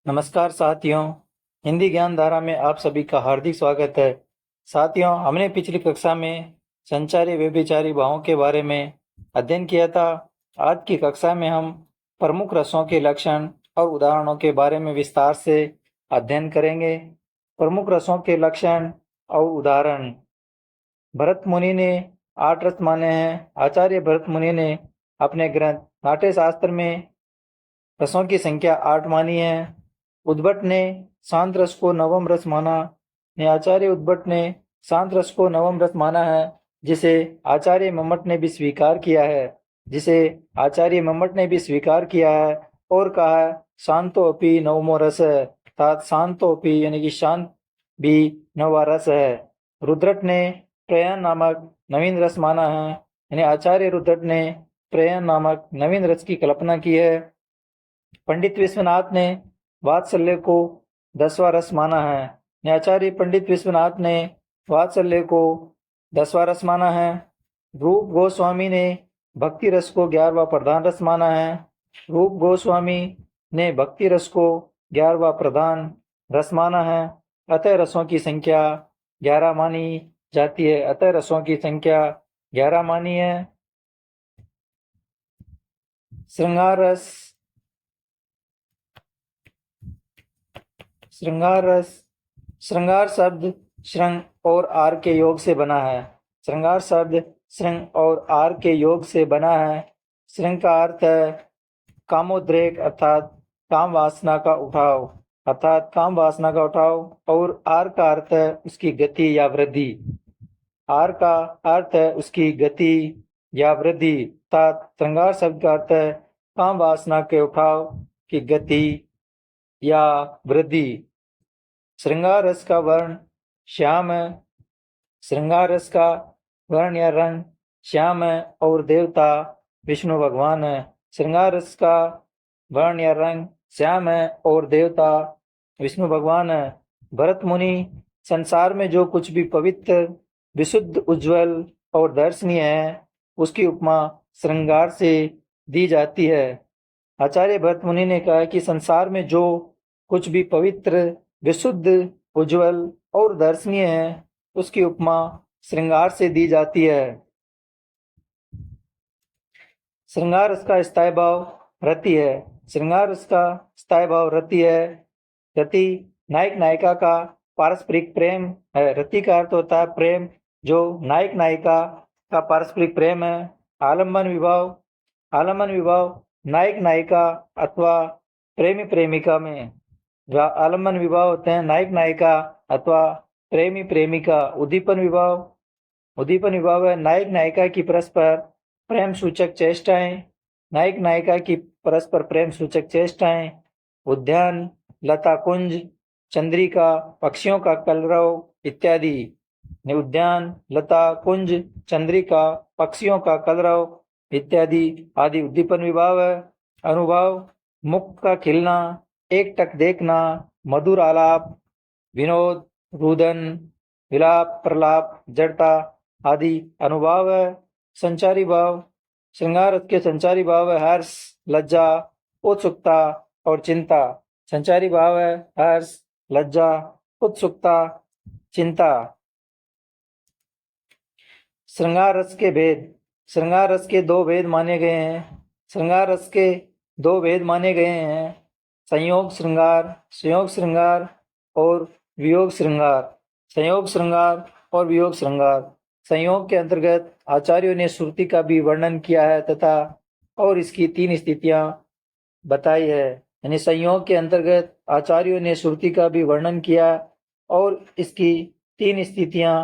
नमस्कार साथियों, हिंदी ज्ञान धारा में आप सभी का हार्दिक स्वागत है। साथियों, हमने पिछली कक्षा में संचारी व्यभिचारी भावों के बारे में अध्ययन किया था। आज की कक्षा में हम प्रमुख रसों के लक्षण और उदाहरणों के बारे में विस्तार से अध्ययन करेंगे। प्रमुख रसों के लक्षण और उदाहरण। भरत मुनि ने 8 रस माने हैं। आचार्य भरत मुनि ने अपने ग्रंथ नाट्य शास्त्र में रसों की संख्या 8 मानी है। उद्भट ने शांत रस को नवम रस माना। आचार्य उद्भट ने शांत रस को नवम रस माना है, जिसे आचार्य मम्मट ने भी स्वीकार किया है और कहा है शांतोपि नवमो रस है, अर्थात शांतोपि यानी कि शांत भी नवा रस है। रुद्रट ने प्रयाण नामक नवीन रस माना है, यानी आचार्य रुद्रट ने प्रयाण नामक नवीन रस की कल्पना की है। पंडित विश्वनाथ ने वात्सल्य को 10वां रस माना है। आचार्य पंडित विश्वनाथ ने वात्सल्य को 10वां रस माना है। रूप गोस्वामी ने भक्ति रस को 11वां प्रधान रस माना है। रूप गोस्वामी ने भक्ति रस को 11वां प्रधान रस माना है। अतः रसों की संख्या 11 मानी जाती है। अतः रसों की संख्या 11 मानी है। श्रृंगार रस। श्रृंगार शब्द श्रृंग और आर के योग से बना है। श्रृंगार शब्द श्रृंग और आर के योग से बना है। श्रृंग का अर्थ है कामोद्रेक अर्थात काम वासना का उठाव और आर का अर्थ है उसकी गति या वृद्धि। आर का अर्थ है उसकी गति या वृद्धि, अर्थात श्रृंगार शब्द का अर्थ है काम वासना के उठाव की गति या वृद्धि। श्रृंगार रस का वर्ण श्याम है। श्रृंगार रस का वर्ण या रंग श्याम है और देवता विष्णु भगवान है। श्रृंगार रस का वर्ण या रंग श्याम है और देवता विष्णु भगवान है। भरत मुनि संसार में जो कुछ भी पवित्र, विशुद्ध, उज्जवल और दर्शनीय है, उसकी उपमा श्रृंगार से दी जाती है। आचार्य भरत मुनि ने कहा कि संसार में जो कुछ भी पवित्र, विशुद्ध, उज्जवल और दर्शनीय है, उसकी उपमा श्रृंगार से दी जाती है। श्रृंगार रस का स्थायी भाव रति है। श्रृंगार रस का स्थायी भाव रति है। रति नायक नायिका का पारस्परिक प्रेम है। रति का अर्थ होता है प्रेम, जो नायक नायिका का पारस्परिक प्रेम है। आलम्बन विवाह नायक नायिका अथवा प्रेमी प्रेमिका में आलम्बन विवाह होते हैं, नायक नायिका अथवा प्रेमी प्रेमिका। उद्दीपन विवाह है नायक नायिका की परस्पर प्रेम सूचक चेष्टाएं। उद्यान, लता कुंज, चंद्रिका, पक्षियों का कलरव इत्यादि। उद्यान, लता कुंज, चंद्रिका, पक्षियों का कलरव इत्यादि आदि उद्दीपन विभाव है। अनुभाव मुख का खिलना, एकटक देखना, मधुर आलाप, विनोद, रुदन, विलाप, प्रलाप, जड़ता आदि अनुभाव है। संचारी भाव श्रृंगार रस के संचारी भाव है हर्ष, लज्जा, उत्सुकता और चिंता। संचारी भाव है हर्ष, लज्जा, उत्सुकता, चिंता। श्रृंगार रस के भेद। श्रृंगार रस के 2 भेद माने गए हैं। श्रृंगार रस के 2 भेद माने गए हैं, संयोग श्रृंगार और वियोग श्रृंगार। संयोग के अंतर्गत आचार्यों ने श्रुति का भी वर्णन किया है तथा और इसकी 3 स्थितियां बताई है। यानी संयोग के अंतर्गत आचार्यों ने श्रुति का भी वर्णन किया और इसकी 3 स्थितियां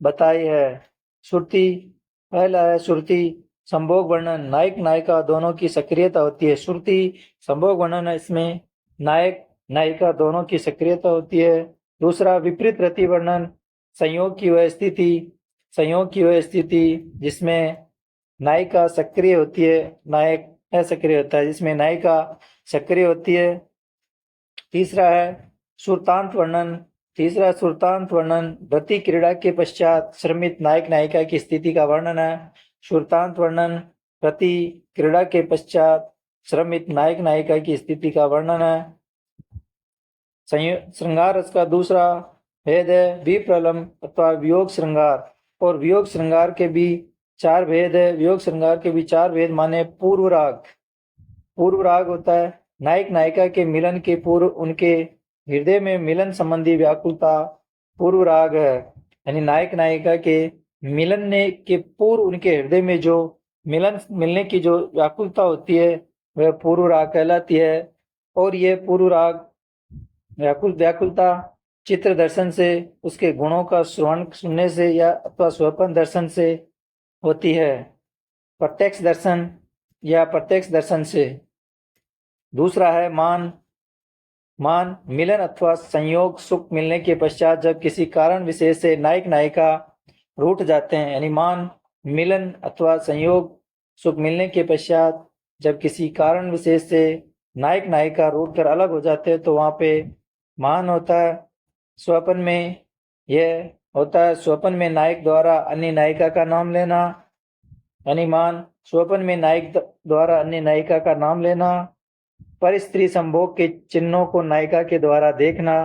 बताई है। श्रुति, पहला है श्रुति संभोग वर्णन, नायक नायिका दोनों की सक्रियता होती है। श्रुति संभोग वर्णन है, इसमें नायक नायिका दोनों की सक्रियता होती है। दूसरा विपरीत रति वर्णन, संयोग की वह स्थिति जिसमें नायिका सक्रिय होती है, नायक असक्रिय होता है, जिसमें नायिका सक्रिय होती है। तीसरा है सुरतांत वर्णन, रति क्रीड़ा के पश्चात श्रमित नायक नायिका की स्थिति का वर्णन है। सुरतांत वर्णन रति क्रीड़ा के पश्चात श्रमित नायक नायिका की स्थिति का वर्णन है। श्रृंगार रस का दूसरा भेद है विप्रलम अथवा वियोग श्रृंगार। और वियोग श्रृंगार के भी चार भेद है। वियोग श्रृंगार के भी चार भेद माने पूर्व राग। पूर्व राग होता है नायक नायिका के मिलन के पूर्व उनके हृदय में मिलन संबंधी व्याकुलता पूर्व राग है। यानी नायक नायिका के मिलने के पूर्व उनके हृदय में जो मिलने की जो व्याकुलता होती है वह पूर्व राग कहलाती है। और ये पूर्व राग व्याकुलता चित्र दर्शन से, उसके गुणों का श्रवण सुनने से या अथवा स्वप्न दर्शन से होती है, प्रत्यक्ष दर्शन या प्रत्यक्ष दर्शन से। दूसरा है मान मिलन अथवा संयोग सुख मिलने के पश्चात जब किसी कारण विशेष से नायक नायिका रूठ जाते हैं। यानी मान मिलन अथवा संयोग सुख मिलने के पश्चात जब किसी कारण विशेष से नायक नायिका रूठ कर अलग हो जाते हैं तो वहां पे मान होता है। स्वप्न में यह होता है स्वप्न में नायक द्वारा अन्य नायिका का नाम लेना। यानी मान स्वप्न में नायक द्वारा अन्य नायिका का नाम लेना। पर स्त्री संभोग के चिन्हों को नायिका के द्वारा देखना।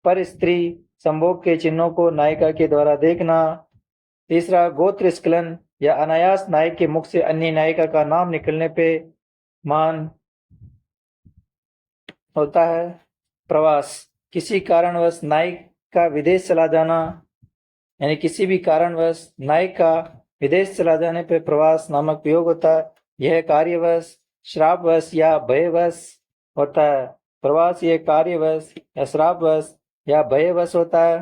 पर स्त्री संभोग के चिन्हों को नायिका के द्वारा देखना। तीसरा गोत्र स्खलन या अनायास नायक के मुख से अन्य नायिका का नाम निकलने पे मान होता है। प्रवास किसी कारणवश नायक का विदेश चला जाना। यानी किसी भी कारणवश नायक का विदेश चला जाने पर प्रवास नामक वियोग होता है। यह कार्यवश श्रापवश या भयवश होता है। प्रवास यह कार्यवश या श्रापवश या भयवश होता है।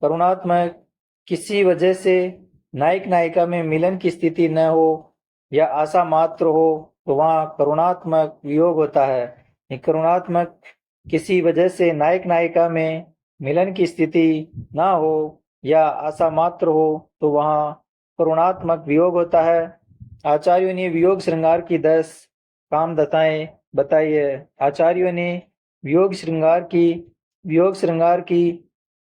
करुणात्मक किसी वजह से नायक नायिका में मिलन की स्थिति न हो या आशा मात्र हो तो वहाँ करुणात्मक वियोग होता है। करुणात्मक किसी वजह से नायक नायिका में मिलन की स्थिति ना हो या आशा मात्र हो तो वहाँ करुणात्मक वियोग होता है। आचार्यों ने वियोग श्रृंगार की 10 कामदशाएं बताई है। आचार्यों ने वियोग श्रृंगार की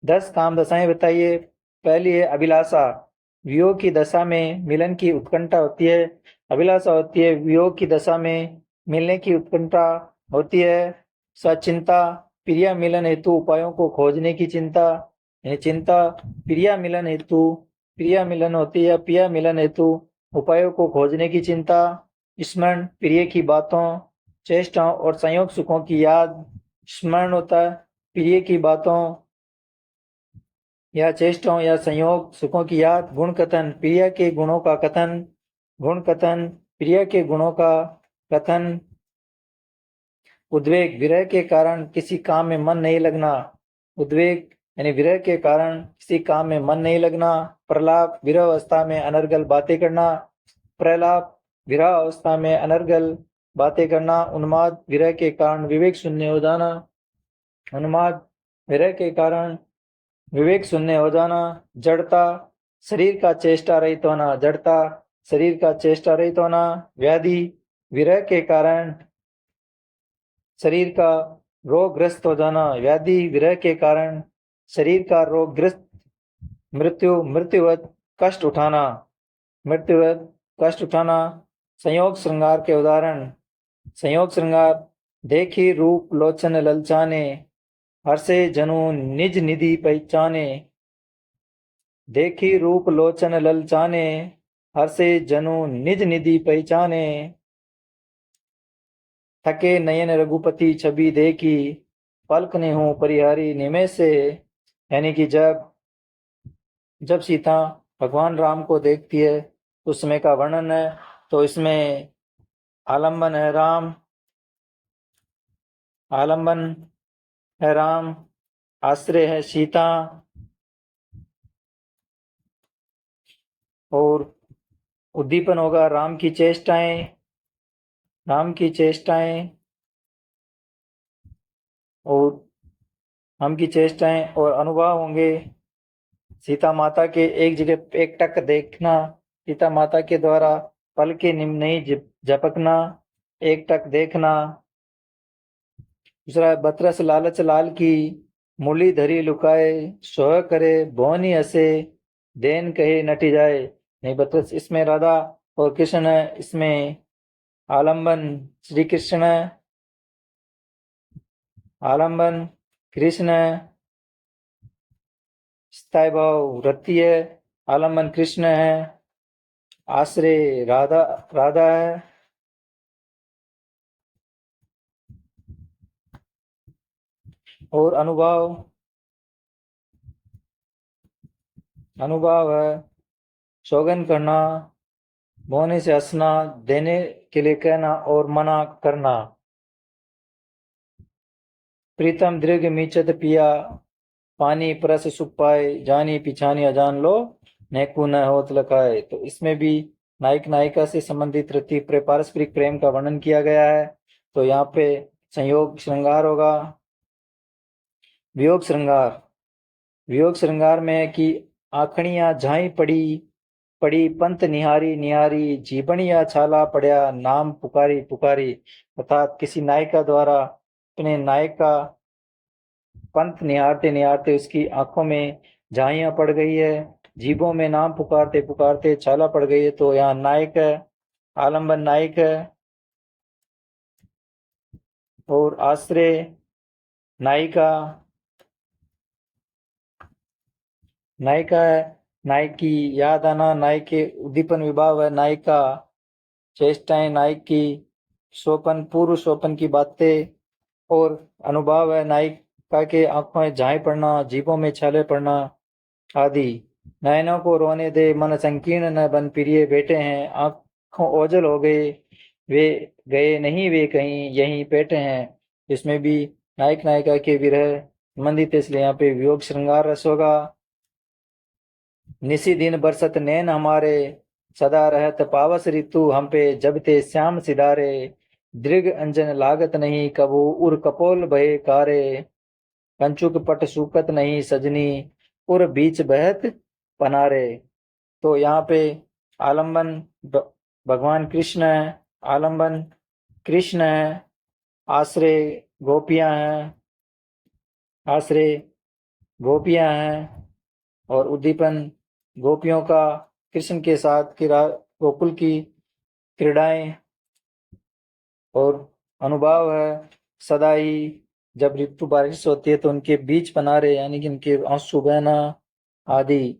10 कामदशाएं बताई है। पहली है अभिलाषा। वियोग की दशा में मिलन की उत्कंठा होती है। अभिलाषा होती है वियोग की दशा में मिलने की उत्कंठा होती है। सचिंता प्रिय मिलन हेतु उपायों को खोजने की चिंता। चिंता प्रिय मिलन होती है। प्रिय मिलन हेतु उपायों को खोजने की चिंता। स्मरण प्रिय की बातों चेष्टाओं और संयोग सुखों की याद। स्मरण होता है प्रिय की बातों या चेष्टाओं या संयोग सुखों की याद। गुण कथन प्रिय के गुणों का कथन। गुण कथन प्रिय के गुणों का कथन। उद्वेग विरह के कारण किसी काम में मन नहीं लगना। उद्वेग यानी विरह के कारण किसी काम में मन नहीं लगना। प्रलाप विरह अवस्था में अनर्गल बातें करना। प्रलाप विरह अवस्था में अनर्गल बातें करना। उन्माद विरह के कारण विवेक शून्य हो जाना। उन्माद विरह के कारण विवेक शून्य हो जाना। जड़ता शरीर का चेष्टा रहित होना। जड़ता शरीर का चेष्टा रहित होना। व्याधि विरह के कारण शरीर का रोगग्रस्त हो जाना। व्याधि विरह के कारण शरीर का रोगग्रस्त। मृत्युवत कष्ट उठाना। मृत्युवत कष्ट उठाना। संयोग श्रृंगार के उदाहरण। संयोग श्रृंगार देखी रूप लोचन ललचाने हर्षे जनु निज निधि पहचाने। देखी रूप लोचन ललचाने हर्षे जनु निज निधि पहचाने। थके नयन रघुपति छवि देखी पलक ने हूँ परिहारी निमेष से। यानी कि जब सीता भगवान राम को देखती है उस समय का वर्णन है। तो इसमें आलंबन है राम, आश्रय है सीता और उद्दीपन होगा राम की चेष्टाएं और अनुभव होंगे। सीता माता के एक जगह एक टक देखना। सीता माता के द्वारा पल के निम्न नहीं झपकना। एक टक देखना। दूसरा बतरस लालच लाल की मूली धरी लुकाए सोह करे भोनी हसे देन कहे नटी जाए। नहीं बतरस इसमें राधा और कृष्ण है। इसमें आलंबन श्री कृष्ण, आलंबन कृष्ण, स्थायी भाव रति है, आलंबन कृष्ण है, आश्रय राधा, राधा है, और अनुभाव, अनुभाव है सौगन करना, बोने से हंसना, देने के लिए कहना और मना करना। प्रीतम दीर्घ मीचत पिया, पानी परस सुख पाए, जानी पिछानी अजान लो, नेकु न होत लखाए। तो इसमें भी नायक नायिका से संबंधित रति पारस्परिक प्रेम का वर्णन किया गया है। तो यहाँ पे संयोग श्रृंगार होगा। वियोग श्रृंगार, वियोग श्रृंगार में है कि आखणिया झाई पड़ी, पड़ी पंत निहारी निहारी, जीवनिया छाला पड़या, नाम पुकारी पुकारी। अर्थात किसी नायिका द्वारा अपने नायक का पंत निहारते निहारते उसकी आंखों में झाइयां पड़ गई है, जीभों में नाम पुकारते पुकारते छाला पड़ गई है। तो यहाँ नायक है, आलंबन नायक है, और आश्रय नायिका, नायिका है, नायक की याद आना, नायक के उद्दीपन विभाव है, नायिका चेष्टाएं, नायक की स्वपन, पूर्व स्वपन की बातें, और अनुभाव है नायिका के आंखों में झाई पड़ना, जीभों में छाले पड़ना आदि। नयनों को रोने दे, मन संकीर्ण न बन, प्रिय बैठे हैं आंखों ओझल हो गए, वे गए नहीं वे कहीं, यहीं बैठे हैं। इसमें भी नायक नायिका के विरह संबंधित, इसलिए यहाँ पे वियोग श्रृंगार रस होगा। निसी दिन बरसत नैन हमारे, सदा रहत पावस ऋतु हम पे, जब ते श्याम सिधारे, दृग अंजन लागत नहीं, कबू उर कपोल भय कारे, कंचुक पट सूकत नहीं सजनी, उर बीच बहत पनारे। तो यहाँ पे आलंबन भगवान कृष्ण है, आलंबन कृष्ण है, आश्रय गोपियां हैं, आश्रय गोपियां हैं, और उद्दीपन गोपियों का कृष्ण के साथ गोकुल की क्रीड़ाएं, और अनुभाव है सदा ही जब ऋतु बारिश होती है तो उनके बीच पनारे, यानी कि उनके आंसू बहना आदि।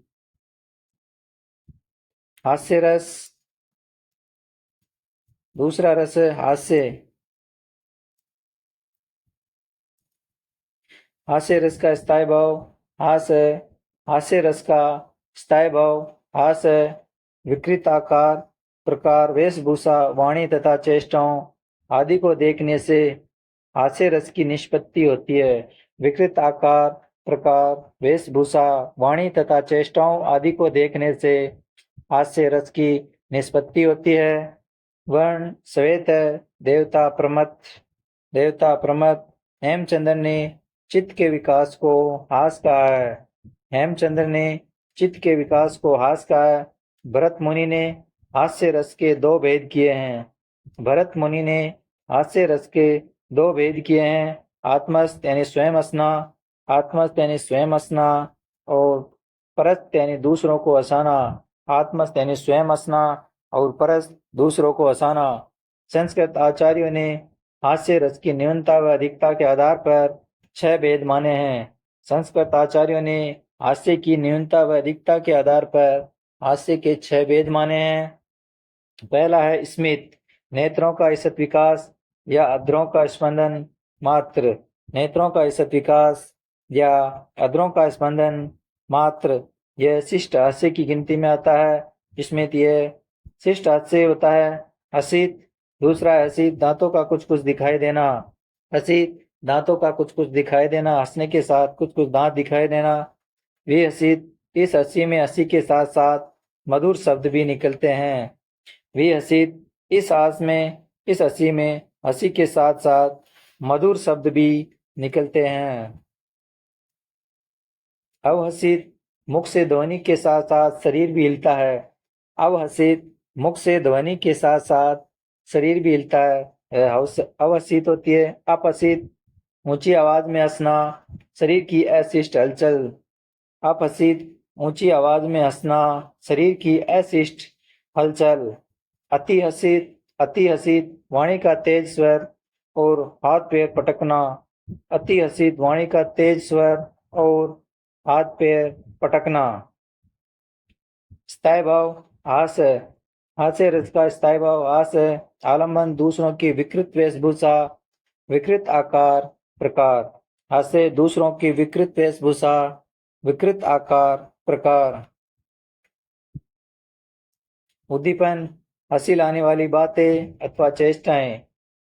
हास्य रस, दूसरा रस है हास्य, हास्य रस का स्थायी भाव हास है, हास्य रस का स्थायी भाव हास है, विकृत आकार प्रकार वेशभूषा वाणी तथा चेष्टाओं आदि को देखने से हास्य रस की निष्पत्ति होती है। विकृत आकार प्रकार वेशभूषा वाणी तथा चेष्टाओं आदि को देखने से हास्य रस की निष्पत्ति होती है। वर्ण श्वेत है, देवता प्रमथ, देवता प्रमथ। हेमचंद्र ने चित्त के विकास को हास कहा है, हेमचंद्र ने चित्त के विकास को हास कहा है। भरत मुनि ने हास्य रस के दो भेद किए हैं, भरत मुनि ने हास्य रस के दो भेद किए हैं, आत्मस्थ यानी स्वयं हंसना, आत्मस्थ यानी स्वयं हंसना, और परस्त यानी दूसरों को हंसाना। आत्मस्थ यानी स्वयं हंसना और परस्त दूसरों को हंसाना। संस्कृत आचार्यों ने हास्य रस की न्यूनता व अधिकता के आधार पर 6 भेद माने हैं। संस्कृत आचार्यों ने हास्य की न्यूनता व अधिकता के आधार पर हास्य के 6 भेद माने हैं। पहला है स्मित, नेत्रों का ईसत विकास या अधरों का स्पंदन मात्र, नेत्रों का ईसत विकास या अधरों का स्पंदन मात्र, यह शिष्ट हास्य की गिनती में आता है। स्मित यह शिष्ट हास्य होता है। हसित, दूसरा है हसित, दांतों का कुछ कुछ दिखाई देना, हसित दांतों का कुछ कुछ दिखाई देना, हंसने के साथ कुछ कुछ दांत दिखाई देना। वे हसित, इस हंसी में हंसी के साथ साथ मधुर शब्द भी निकलते हैं। वी हसीद, इस आस में इस हंसी में हंसी के साथ साथ मधुर शब्द भी निकलते हैं। अवहसित, मुख से ध्वनि के साथ साथ शरीर भी हिलता है। अवहसित, मुख से ध्वनि के साथ साथ शरीर भी हिलता है। अवहसित होती है अपहसित, ऊंची आवाज में हंसना, शरीर की अशिष्ट हलचल। अपहसित, ऊंची आवाज में हंसना, शरीर की अशिष्ट हलचल। अति हसित, अति हसित वाणी का तेज स्वर और हाथ पैर पटकना। अति हसित वाणी का तेज स्वर और हाथ पैर पटकना। स्थायी भाव हास है। हास्य रस का स्थायी भाव हास है। आलम्बन दूसरों की विकृत वेशभूषा, विकृत आकार, प्रकार। हास्य दूसरों की विकृत वेशभूषा, विकृत आकार, प्रकार। उद्दीपन हंसी लाने वाली बातें अथवा चेष्टाएं।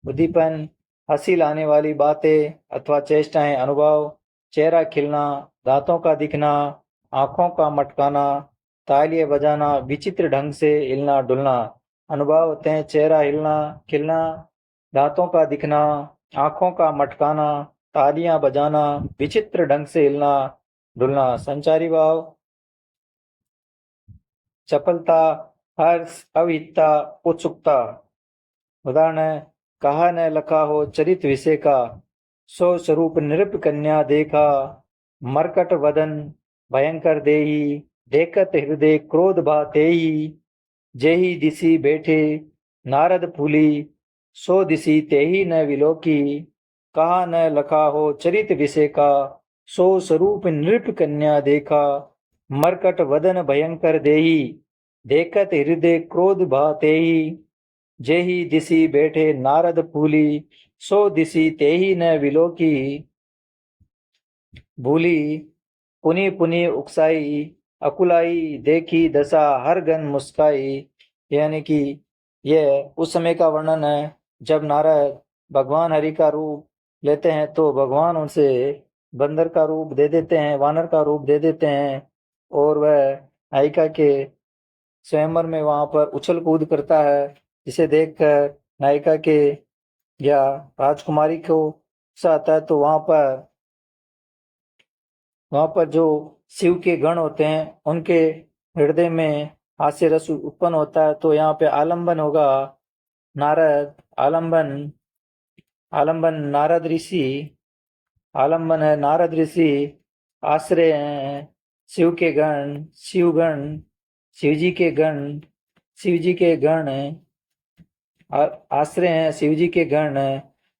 उद्दीपन हंसी लाने वाली बातें अथवा चेष्टाएं। अनुभव चेहरा खिलना, दांतों का दिखना, आंखों का मटकाना, तालियां बजाना, विचित्र ढंग से हिलना डुलना। अनुभव होते हैं चेहरा हिलना, खिलना, दांतों का दिखना, आंखों का मटकाना, तालियां बजाना, विचित्र ढंग से हिलना डुलना। संचारी भाव चपलता, हर्ष, अविहितता, उत्सुकता। उदाहरण है, कहा न लखा हो चरित विषय का, सो स्वरूप नृप कन्या देखा, मरकट वदन भयंकर देही, देखत हृदय क्रोध भा तेही, जेहि दिसी बैठे नारद फूली, सो दिसी तेहि न विलोकी। कहा न लखा हो चरित विषय का, सो स्वरूप नृप कन्या देखा, मरकट वदन भयंकर देही, देखत हृदय क्रोध भा तेही, जेहि दिसी बैठे नारद फूली, सो दिसी तेहि न विलोकी। भूली पुनि पुनि उकसाई, अकुलाई देखी दशा हर गन मुस्काई। यानी कि यह उस समय का वर्णन है जब नारद भगवान हरि का रूप लेते हैं तो भगवान उनसे बंदर का रूप दे देते हैं, वानर का रूप दे देते हैं और वह नायिका के स्वयंवर में वहां पर उछल कूद करता है, जिसे देखकर नायिका के या राजकुमारी को गुस्सा आता है। तो वहां पर जो शिव के गण होते हैं उनके हृदय में हास्य रस उत्पन्न होता है। तो यहाँ पे आलंबन होगा नारद, आलंबन आलंबन नारद ऋषि, आलंबन है नारद ऋषि, आश्रय हैं शिव के गण, शिवगण, शिवजी के गण, शिवजी के गण आश्रय हैं शिवजी के गण।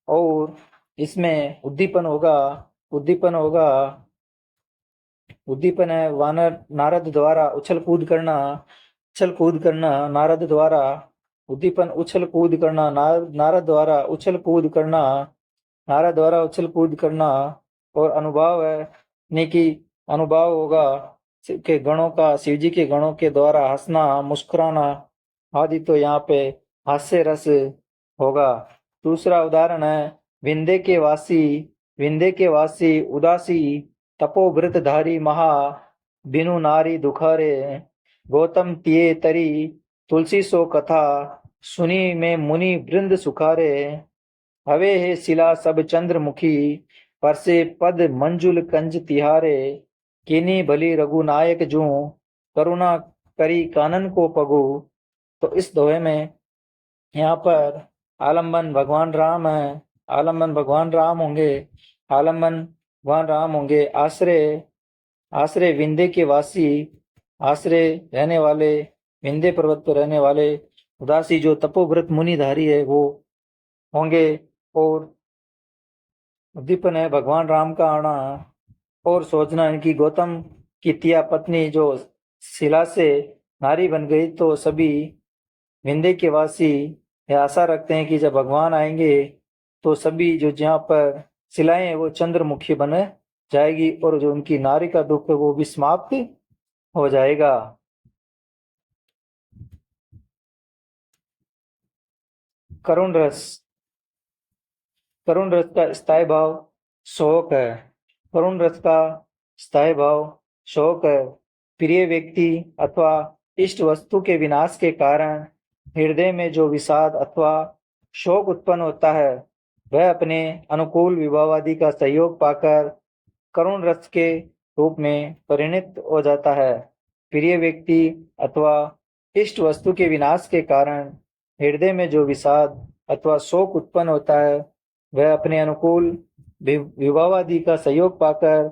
और इसमें उद्दीपन होगा, उद्दीपन होगा, उद्दीपन है वानर नारद द्वारा उछल कूद करना, उछल कूद करना नारद द्वारा, उद्दीपन उछल कूद करना, नारद द्वारा उछल कूद करना, नारद द्वारा उछल कूद करना। और अनुभाव है यानी कि अनुभव होगा शिव के गणों का, शिव जी के गणों के द्वारा हंसना, मुस्कुराना आदि। तो यहाँ पे हास्य रस होगा। दूसरा उदाहरण है, विंध्य के वासी, विंध्य के वासी उदासी, तपोव्रतधारी महा, बिनु नारी दुखारे, गौतम तिये तरी, तुलसी सो कथा, सुनी में मुनि वृंद सुखारे, हवे हे शिला सब चंद्रमुखी, परसे पद मंजुल कंज तिहारे, किनी भली रघुनायक जू, करुणा करी कानन को पगु। तो इस दोहे में यहाँ पर आलम्बन भगवान राम है, आलम्बन भगवान राम होंगे, आलम्बन भगवान राम होंगे। आश्रय, आश्रय विंध्य के वासी, आश्रय रहने वाले, विंध्य पर्वत पर रहने वाले उदासी जो तपोव्रत मुनिधारी है वो होंगे। और उद्दीपन है भगवान राम का आना और सोचना इनकी गौतम की तिया पत्नी जो शिला से नारी बन गई। तो सभी विंध्य के वासी यह आशा रखते हैं कि जब भगवान आएंगे तो सभी जो जहाँ पर शिलाएं हैं वो चंद्रमुखी बन जाएगी और जो उनकी नारी का दुख है वो भी समाप्त हो जाएगा। करुण रस, करुण रस का स्थायी भाव शोक है। करुण रस का स्थायी भाव शोक है। प्रिय व्यक्ति अथवा इष्ट वस्तु के विनाश के कारण हृदय में जो विषाद अथवा शोक उत्पन्न होता है वह अपने अनुकूल विवाहादि का सहयोग पाकर करुण रस के रूप में परिणत हो जाता है। प्रिय व्यक्ति अथवा इष्ट वस्तु के विनाश के कारण हृदय में जो विषाद अथवा शोक उत्पन्न होता है वह अपने अनुकूल विवाहादि का सहयोग पाकर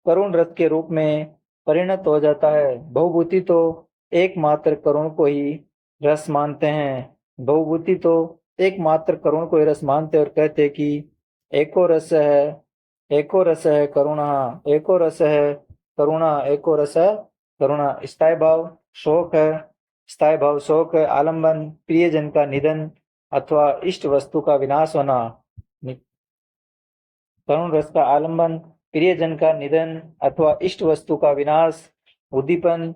करुण रस के रूप में परिणत हो जाता है। बहुभूति तो एकमात्र करुण को ही रस मानते हैं। बहुभूति तो एकमात्र करुण को ही रस मानते और कहते कि एको रस है, एको रस है करुणा, एको रस है करुणा, एको रस है करुणा। स्थायी भाव शोक है, स्थायी भाव शोक है, आलंबन प्रियजन का निधन अथवा इष्ट वस्तु का विनाश होना। करुण रस का आलंबन प्रियजन का निधन अथवा इष्ट वस्तु का विनाश। उद्दीपन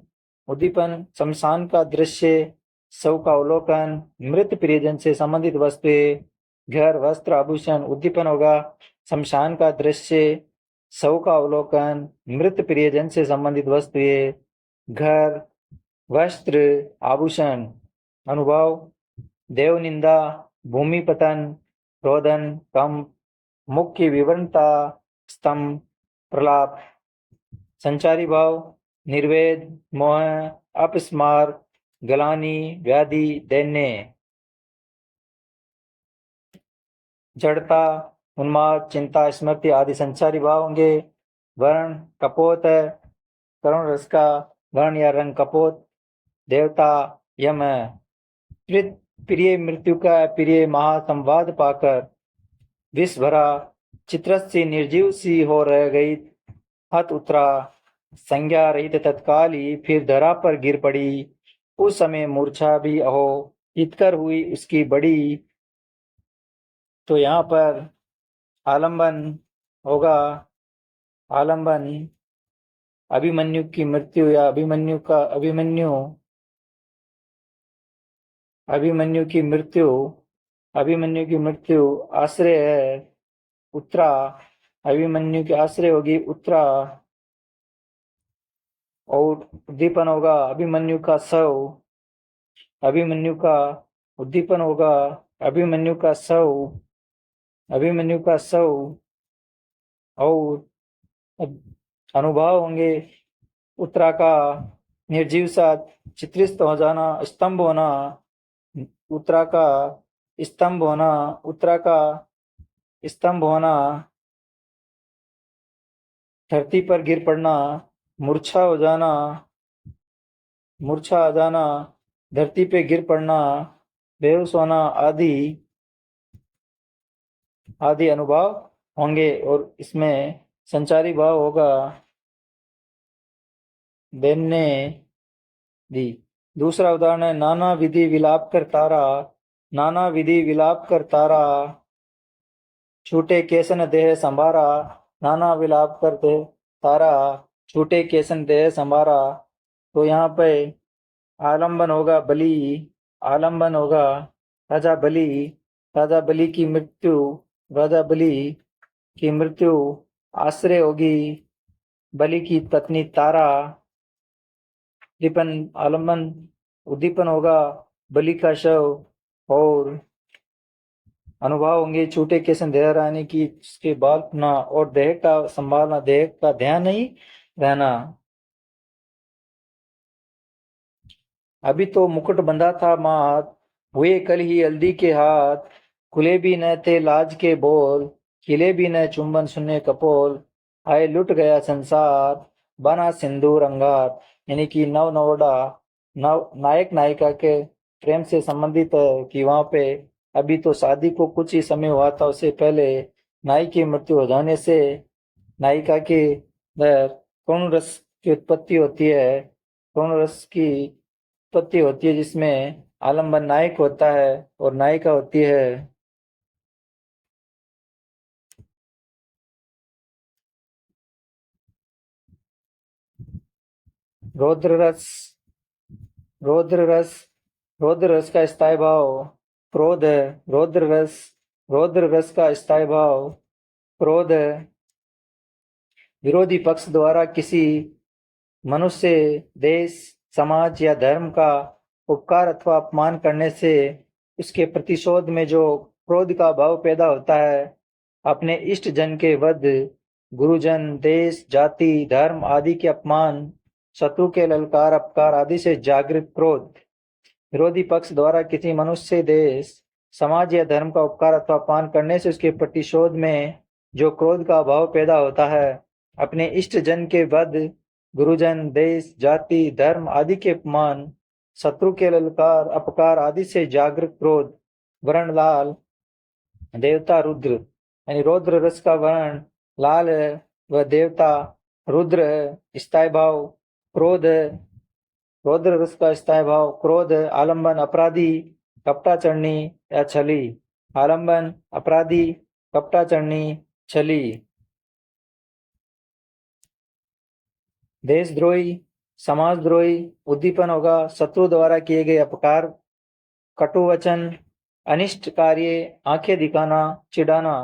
उद्दीपन शमशान का दृश्य, शव का अवलोकन, मृत प्रियजन से संबंधित वस्तुएं, घर वस्त्र आभूषण। उद्दीपन होगा शमशान का दृश्य, शव का अवलोकन, मृत प्रियजन से संबंधित वस्तुएं, घर वस्त्र आभूषण। अनुभव देव निंदा, भूमि पतन, रोदन, कंप, मुख्य विवरणता, स्तंभ, प्रलाप। संचारी भाव निर्वेद, मोह, अपस्मार, गलानी, व्याधि, दैन्य। जड़ता, उन्माद, चिंता, स्मृति आदि संचारी भाव होंगे। वर्ण कपोत है, करुण रस का वर्ण या रंग कपोत। देवता यम है। प्रिय मृत्यु का प्रिय महासंवाद पाकर विष भरा, चित्रस सी निर्जीव सी हो रह गई, हत उतरा, संज्ञा रहित तत्काल ही फिर धरा पर गिर पड़ी। उस समय मूर्छा भी अहो हितकर हुई उसकी बड़ी। तो यहाँ पर आलंबन होगा, आलंबन अभिमन्यु की मृत्यु या अभिमन्यु की मृत्यु आश्रय है उत्तरा। अभिमन्यु के आश्रय होगी उत्तरा। और उद्दीपन होगा अभिमन्यु का शव, अभिमन्यु का उद्दीपन होगा अभिमन्यु का शव, अभिमन्यु का शव। और अनुभव होंगे उत्तरा का निर्जीव सा चित्रित हो जाना, स्तंभ होना, उत्तरा का स्तंभ होना, उत्तरा का स्तंभ होना, धरती पर गिर पड़ना, मूर्छा हो जाना, मूर्छा आ जाना, धरती पे गिर पड़ना, बेहोश होना आदि आदि अनुभव होंगे। और इसमें संचारी भाव होगा देने दी। दूसरा उदाहरण है नाना विधि विलाप कर तारा, नाना विधि विलाप कर तारा, छूटे केसन देह संभारा, नाना विलाप कर दे तारा, छूटे केसन देह संभारा। तो यहाँ पे आलंबन होगा बलि, आलंबन होगा राजा बलि, राजा बलि की मृत्यु, राजा बलि की मृत्यु। आश्रय होगी बलि की पत्नी तारा। दीपन आलंबन उद्दीपन होगा बलि का शव। और अनुभव होंगे छूटे केसन देह रहने की, उसके बाल ना और देह का संभालना, देह का ध्यान नहीं रहना। अभी तो मुकुट बंधा था माथ, हुए कल ही हल्दी के हाथ, खुले भी न थे लाज के बोल, खिले भी न चुंबन सुने कपोल, आए लुट गया संसार, बना सिंदूर अंगार। यानी कि नव नवोड़ा नव नायक नायिका के प्रेम से संबंधित है कि वहां पे अभी तो शादी को कुछ ही समय हुआ था, उससे पहले नायक की मृत्यु हो जाने से नायिका के करुण रस की उत्पत्ति होती है, करुण रस की उत्पत्ति होती है जिसमें आलंबन नायक होता है और नायिका होती है। रौद्र रस, रौद्र रस, रौद्र रस का स्थायी भाव क्रोध है। रौद्र रस, रौद्र रस का स्थायी भाव क्रोध है। विरोधी पक्ष द्वारा किसी मनुष्य, देश, समाज या धर्म का उपकार अथवा अपमान करने से उसके प्रतिशोध में जो क्रोध का भाव पैदा होता है, अपने इष्ट जन के वध, गुरुजन, देश, जाति, धर्म आदि के अपमान, शत्रु के ललकार, अपकार आदि से जागृत क्रोध। विरोधी पक्ष द्वारा किसी मनुष्य, देश, समाज या धर्म का उपकार अथवा अपमान करने से उसके प्रतिशोध में जो क्रोध का भाव पैदा होता है, अपने इष्ट जन के वध, गुरुजन, देश, जाति, धर्म आदि के अपमान, शत्रु के ललकार अपकार आदि से जागृत क्रोध वर्ण लाल, देवता रुद्र यानी रौद्र रस का वर्ण लाल है, वह देवता रुद्र है। स्थायी भाव क्रोध है, रौद्र रस का स्थायी भाव क्रोध है। आलंबन अपराधी कपटाचरणी या छली, आलंबन अपराधी कपटाचरणी छली। देशद्रोही समाजद्रोही उद्दीपन होगा शत्रु द्वारा किए गए अपकार, कटु वचन, अनिष्ट कार्य, आंखें दिखाना, चिढ़ाना।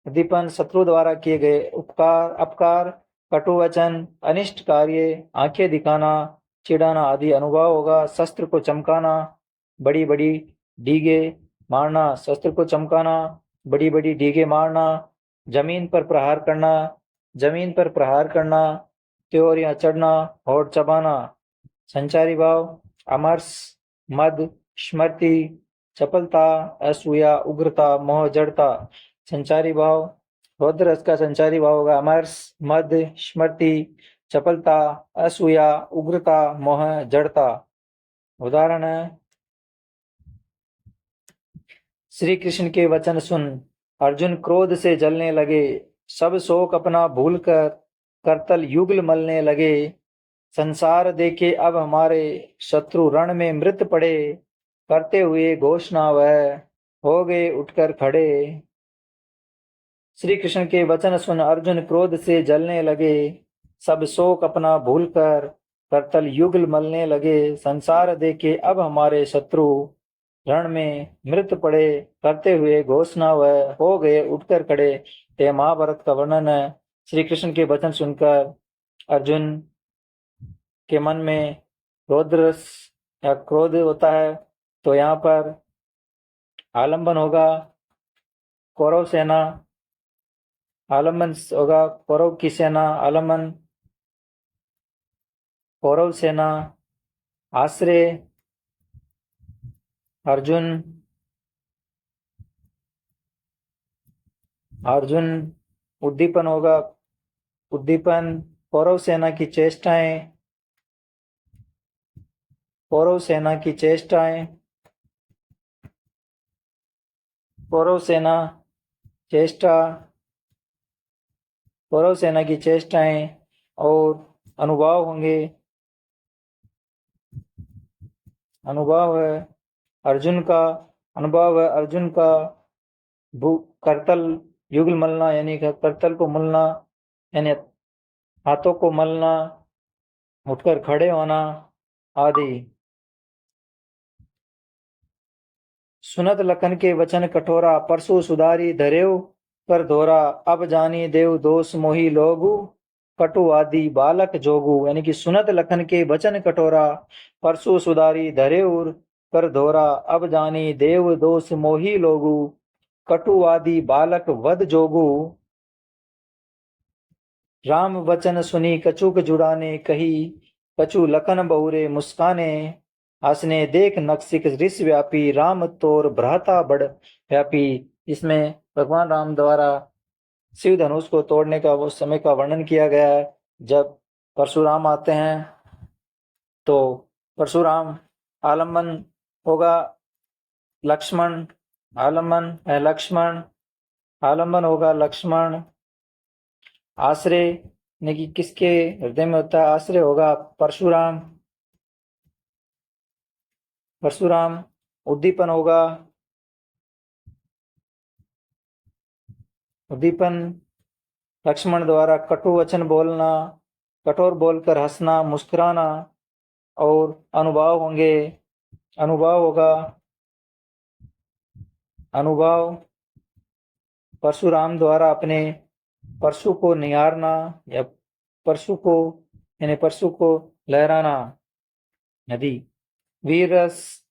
उद्दीपन शत्रु द्वारा किए गए उपकार अपकार, कटु वचन, अनिष्ट कार्य, आंखें दिखाना, चिढ़ाना आदि अनुभव होगा। शस्त्र को चमकाना, बड़ी बड़ी डीगे मारना, शस्त्र को चमकाना, बड़ी बड़ी डीगे मारना। जमीन पर प्रहार करना, जमीन पर प्रहार करना, त्योरियां चढ़ना, होठ चबाना। संचारी भाव अमरस, मद, स्मृति, चपलता, असूया, उग्रता, मोह, जड़ता। संचारी भाव रौद्र रस का संचारी भाव होगा अमरस, मद, स्मृति, चपलता, असूया, उग्रता, मोह, जड़ता। उदाहरण है श्री कृष्ण के वचन सुन अर्जुन क्रोध से जलने लगे, सब शोक अपना भूल कर करतल युगल मलने लगे। संसार देखे अब हमारे शत्रु रण में मृत पड़े, करते हुए घोषणा वह हो गए उठकर खड़े। श्री कृष्ण के वचन सुन अर्जुन क्रोध से जलने लगे, सब शोक अपना भूल कर करतल युगल मलने लगे। संसार देखे अब हमारे शत्रु रण में मृत पड़े, करते हुए घोषणा वह हो गए उठकर खड़े। यह महाभारत का वर्णन है। श्री कृष्ण के वचन सुनकर अर्जुन के मन में रौद्रस या क्रोध होता है, तो यहाँ पर आलंबन होगा कौरव सेना, आलंबन होगा कौरव की सेना, आलंबन कौरव सेना, आश्रय अर्जुन, अर्जुन उद्दीपन होगा, उद्दीपन कौरव सेना की चेष्टाएं, कौरव सेना की चेष्टाएं, कौरव सेना चेष्टा, कौरव सेना की चेष्टाएं और अनुभव होंगे। अनुभव है अर्जुन का, अनुभव है अर्जुन का करतल युगल मलना यानी करतल को मलना यानी हाथों को मलना, उठकर खड़े होना आदि। सुनत लखन के वचन कठोरा, परसु सुधारी धरेव कर धोरा। अब जानी देव दोष मोही लोगु, कटु आदि बालक जोगु। यानी कि सुनत लखन के वचन कठोरा, परसु सुधारी धरेव कर धोरा। अब जानी देव दोष मोही लोगु, कटु आदि बालक वध जोगु। राम वचन सुनी कछुक जुड़ाने कही, कछु लखन बहुरे मुस्काने। हंसने देख नक्सिक ऋष व्यापी, राम तोर भ्राता बड़ व्यापी। इसमें भगवान राम द्वारा शिव धनुष को तोड़ने का वो समय का वर्णन किया गया है। जब परशुराम आते हैं तो परशुराम आलम्बन होगा लक्ष्मण, आलम्बन है लक्ष्मण, आलम्बन होगा लक्ष्मण। आश्रय यानी कि किसके हृदय में होता है, आश्रय होगा परशुराम, परशुराम। उद्दीपन होगा, उद्दीपन लक्ष्मण द्वारा कटु वचन बोलना, कठोर बोलकर हंसना, मुस्कुराना और अनुभव होंगे। अनुभव होगा, अनुभव परशुराम द्वारा अपने परशु को निहारना या परशु को यानी परशु को लहराना। नदी वीर रस,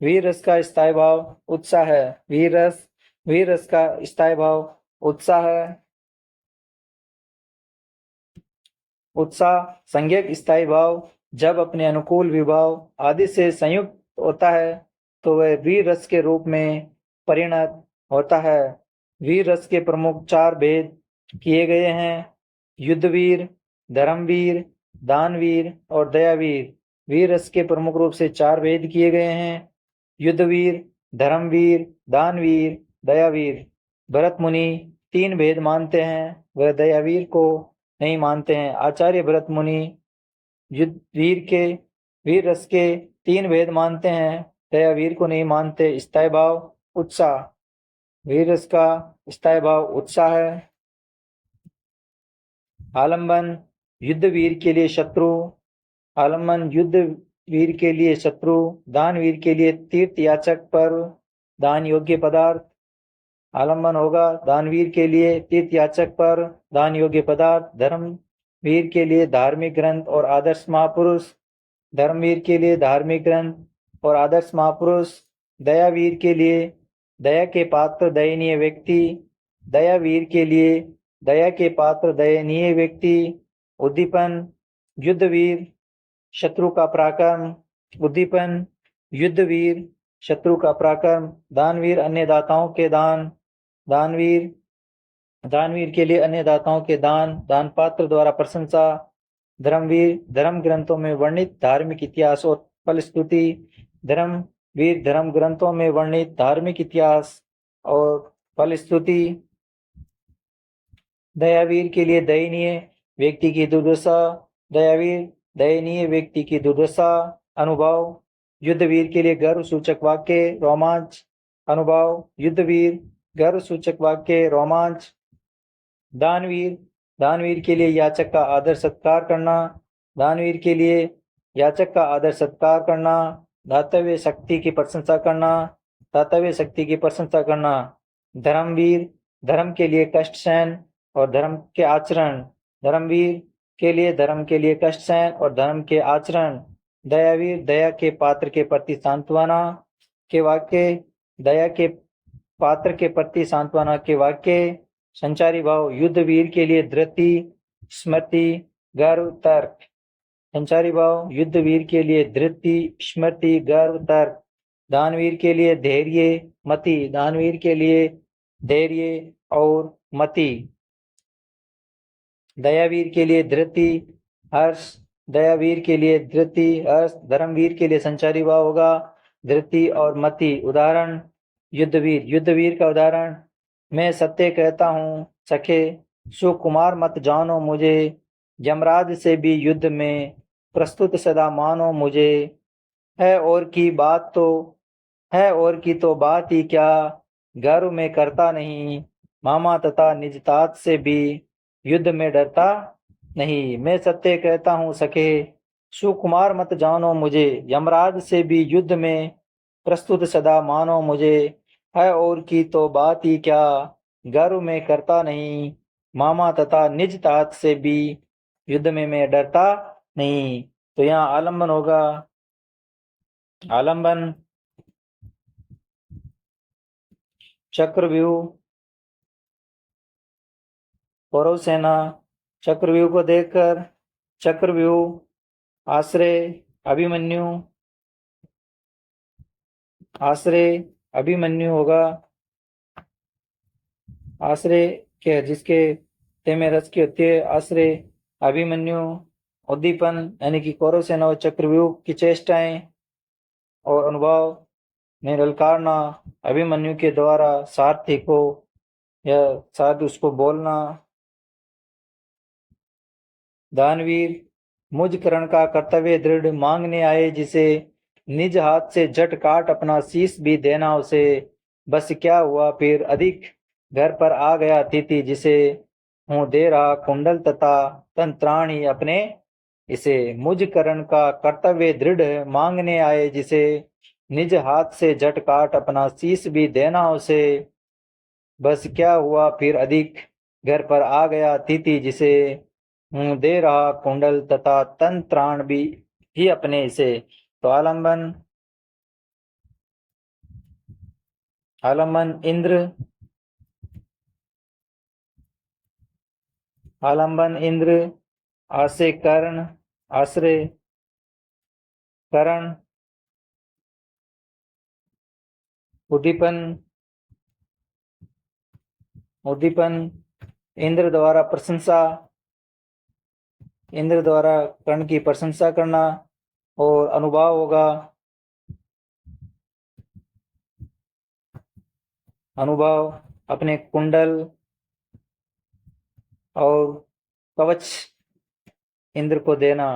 वीर रस का स्थायी भाव उत्साह है। वीर रस, वीर रस का स्थायी भाव उत्साह है। उत्साह संज्ञक स्थायी भाव जब अपने अनुकूल विभाव आदि से संयुक्त होता है तो वह वीर रस के रूप में परिणत होता है। वीर रस के प्रमुख चार भेद किए गए हैं: युद्धवीर, धर्मवीर, दानवीर और दयावीर। वीर रस के प्रमुख रूप से 4 भेद किए गए हैं: युद्धवीर, धर्मवीर, दानवीर, दयावीर। भरत मुनि 3 भेद मानते हैं, वह दयावीर को नहीं मानते हैं। आचार्य भरत मुनि युद्ध वीर रस के 3 भेद मानते हैं, दयावीर को नहीं मानते। स्थायी भाव, उत्साह। वीर रस का स्थायी भाव उत्साह है। आलंबन युद्ध वीर के लिए शत्रु। आलंबन युद्ध वीर के लिए शत्रु। दान वीर के लिए तीर्थ याचक पर्व, दान योग्य पदार्थ। आलंबन होगा दानवीर के लिए तीर्थ याचक पर दान योग्य पदार्थ। धर्मवीर के लिए धार्मिक ग्रंथ और आदर्श महापुरुष। धर्मवीर के लिए धार्मिक ग्रंथ और आदर्श महापुरुष। दयावीर के लिए दया के पात्र दयनीय व्यक्ति। दयावीर के लिए दया के पात्र दयनीय व्यक्ति। उद्दीपन युद्धवीर शत्रु का पराक्रम। उद्दीपन युद्धवीर शत्रु का पराक्रम। दानवीर अन्य दाताओं के दान। दानवीर के लिए अन्य दाताओं के दान, दान पात्र द्वारा प्रशंसा। धर्मवीर धर्म ग्रंथों में वर्णित धार्मिक इतिहास और फलस्तुति। धर्मवीर धर्म ग्रंथों में वर्णित धार्मिक इतिहास और फलस्तुति। दयावीर के लिए दयनीय व्यक्ति की दुर्दशा। दयावीर दयनीय व्यक्ति की दुर्दशा। अनुभव युद्धवीर के लिए गर्व सूचक वाक्य, रोमांच। अनुभव युद्धवीर गर्व सूचक वाक्य, रोमांच। दानवीर के लिए याचक का आदर सत्कार करना। दानवीर के लिए याचक का आदर सत्कार करना। दातव्य शक्ति की प्रशंसा करना। दातव्य शक्ति की प्रशंसा करना। धर्मवीर धर्म के लिए कष्ट सहन और धर्म के आचरण। धर्मवीर के लिए धर्म के लिए कष्ट सहन और धर्म के आचरण। दयावीर दया के पात्र के प्रति सांत्वना के वाक्य। दया के पात्र के प्रति सांत्वना के वाक्य। संचारी भाव युद्धवीर के लिए धृति, स्मृति, गर्व, तर्क। संचारी भाव युद्धवीर के लिए धृति, स्मृति, गर्व, तर्क। दानवीर के लिए धैर्य, मति। दानवीर के लिए धैर्य और मति। दयावीर के लिए धृति, हर्ष। दयावीर के लिए धृति, हर्ष। धर्मवीर के लिए संचारी भाव होगा धृति और मति। उदाहरण युद्धवीर का उदाहरण: मैं सत्य कहता हूँ सखे, सुकुमार मत जानो मुझे। यमराज से भी युद्ध में प्रस्तुत सदा मानो मुझे। है और की तो बात ही क्या, गर्व में करता नहीं। मामा तथा निजतात से भी युद्ध में डरता नहीं। मैं सत्य कहता हूँ सखे, सुकुमार मत जानो मुझे। यमराज से भी युद्ध में प्रस्तुत सदा मानो मुझे। है और की तो बात ही क्या, गर्व में करता नहीं। मामा तथा निज तात से भी युद्ध में मैं डरता नहीं। तो यहाँ आलंबन होगा। आलंबन चक्रव्यूह, कौरव सेना चक्रव्यूह को देखकर चक्रव्यूह, आश्रय अभिमन्यु होगा। आश्रय के जिसके तेमे रस की होती है, आश्रय अभिमन्यु। उद्दीपन यानी कि कौरव सेना और चक्रव्यूह की चेष्टाएं और अनुभव में ललकारना। अभिमन्यु के द्वारा सारथी को या साथ उसको बोलना। दानवीर मुझ करण का कर्तव्य दृढ़ मांगने आए जिसे, निज हाथ से झट काट अपना शीश भी देना उसे। बस क्या हुआ फिर अधिक, घर पर आ गया अतिथि जिसे, हूँ दे रहा कुंडल तथा तंत्राणी अपने इसे। मुझ करण का कर्तव्य दृढ़ मांगने आए जिसे, निज हाथ से झट काट अपना शीश भी देना उसे। बस क्या हुआ फिर अधिक, घर पर आ गया अतिथि जिसे, हूँ दे रहा कुंडल तथा तंत्राण भी अपने इसे। तो आलंबन इंद्र, आश्रय करण, उद्दीपन इंद्र द्वारा प्रशंसा, इंद्र द्वारा कर्ण की प्रशंसा करना। और अनुभाव होगा अनुभव अपने कुंडल और कवच इंद्र को देना।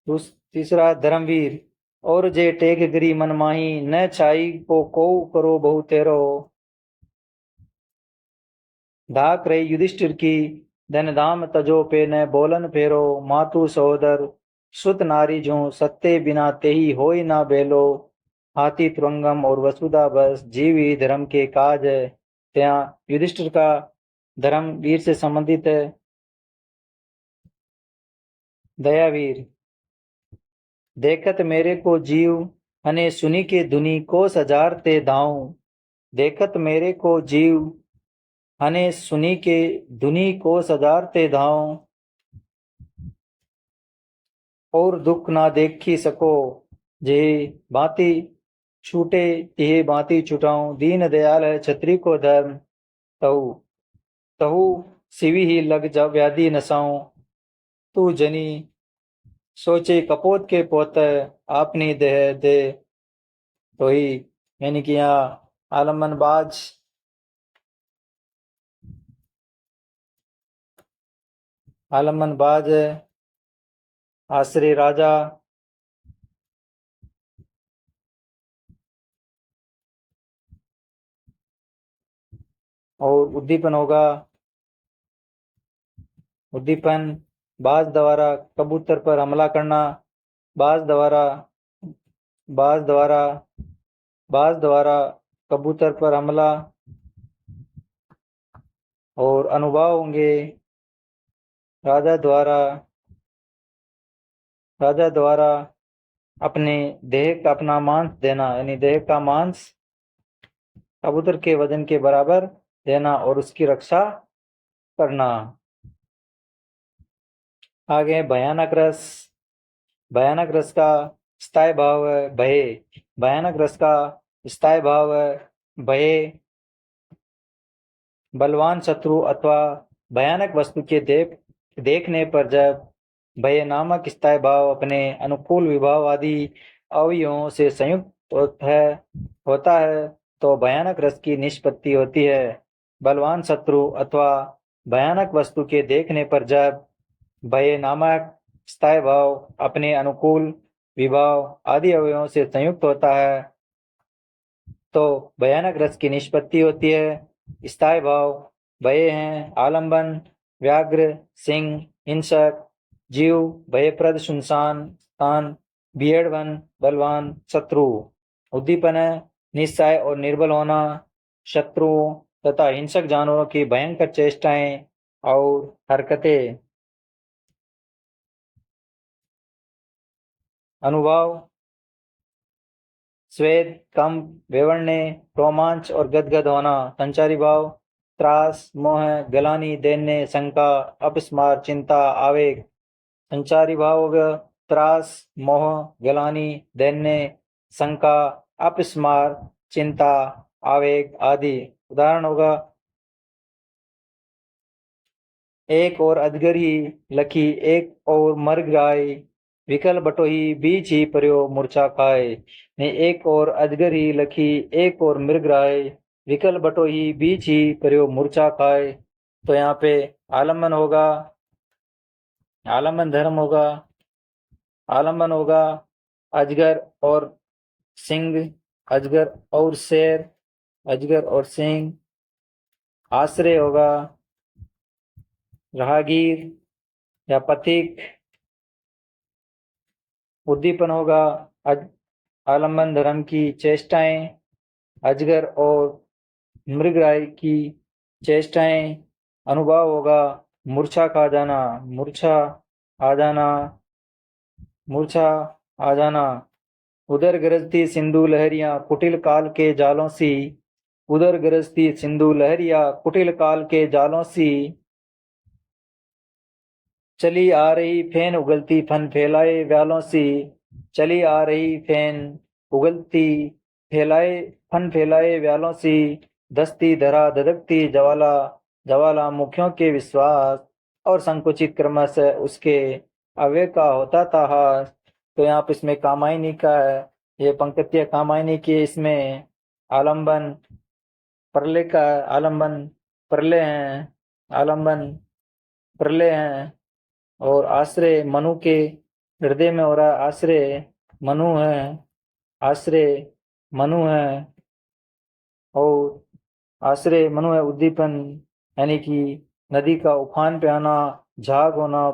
तीसरा धर्मवीर, और जे टेक गिरी मन माही न छाई को करो बहु तेरो। धाक रही युधिष्ठिर की धन धाम तजो पे न बोलन फेरो। मातु सहोदर सुत नारी जो सत्ते बिना तेही होई ना बेलो। हाथी तुरंगम और वसुधा बस जीवी धर्म के काज है। ત્યાં युधिष्ठिर का धर्म वीर से संबंधित है। दयावीर, देखत मेरे को जीव हने सुनी के धुनी को सजार ते दाऊं। देखत मेरे को जीव हने सुनी के धुनी को सजार ते धाऊं। और दुख ना देखी सको जे भांति छूटे यह भांति छुटाऊं। दीन दयाल है छत्री को धर्म तहु तहु सिवी ही लग जा व्याधि नसाऊं। तू जनी सोचे कपोत के पोत आपनी देह दे। तो ही यानी कि यहाँ आलमनबाज आलमनबाज आश्रय राजा और उद्दीपन होगा उद्दीपन बाज द्वारा कबूतर पर हमला करना। बाज द्वारा बाज द्वारा बाज द्वारा कबूतर पर हमला। और अनुभाव होंगे राजा द्वारा अपने देह का अपना मांस देना, यानी देह का मांस कबूतर के वजन के बराबर देना और उसकी रक्षा करना। आगे भयानक रस। भयानक रस का स्थायी भाव है भय। भयानक रस का स्थायी भाव है भय। बलवान शत्रु अथवा भयानक वस्तु के देखने पर जब भय नामक स्थायी भाव अपने अनुकूल विभाव आदि अवयवों से संयुक्त होता है तो भयानक रस की निष्पत्ति होती है। बलवान शत्रु अथवा भयानक वस्तु के देखने पर जब भय नामक स्थायी भाव अपने अनुकूल विभाव आदि अवयवों से संयुक्त होता है तो भयानक रस की निष्पत्ति होती है। स्थायी भाव भय हैं आलंबन, व्याघ्र, सिंह, हिंसक, जीव, भयप्रद सुनसान स्थान, भीड़वन, बलवान, शत्रु। उद्दीपन है निस्सहाय और निर्बल होना, शत्रुओं तथा हिंसक जानवरों की भयंकर चेष्टाएं और हरकतें। अनुभाव स्वेद, कंप, वेवण्य, रोमांच और गदगद होना। संचारी भाव त्रास, मोह, गलानी, दैन्य, शंका, अपस्मार, चिंता, आवेग। संचारी भाव होगा त्रास, मोह, गलानी, दैन्य, शंका, अपस्मार, चिंता, आवेग आदि। उदाहरण होगा एक और अजगर ही लखी एक और मर गाय, विकल बटोही बीच ही पर्यो मूर्छा खाए। ने एक और अजगर ही लखी एक और मृग राय, विकल बटोही बीच ही पर्यो मूर्छा खाए। तो यहाँ पे आलम्बन होगा आलम्बन धर्म होगा आलम्बन होगा अजगर और सिंह, अजगर और शेर, अजगर और सिंह। आश्रय होगा राहगीर या पथिक। उद्दीपन होगा आलम्बन धर्म की चेष्टाएं, अजगर और मृगराय की चेष्टाएं। अनुभाव होगा मूर्छा खा जाना, मूर्छा आ जाना, मूर्छा आ जाना। उधर गरजती सिंधु लहरियां कुटिल काल के जालों सी, उधर गरजती सिंधु लहरियां कुटिल काल के जालों सी। चली आ रही फेन उगलती फन फैलाए व्यालों सी, चली आ रही फेन उगलती फैलाए फन फैलाए व्यालों सी। दस्ती धरा धधकती ज्वाला, ज्वाला मुखियों के विश्वास और संकुचित क्रमशः उसके अव्यय का होता था ह्रास। तो यहाँ पर इसमें कामायनी का है, ये पंक्तियाँ कामायनी की, इसमें आलम्बन प्रलय का आलम्बन प्रलय हैं, आलम्बन प्रलय हैं। और आश्रय मनु के हृदय में हो रहा, आश्रय मनु है, आश्रय मनु है। और आश्रय मनु है उद्दीपन, यानी कि नदी का उफान पे आना, झाग होना,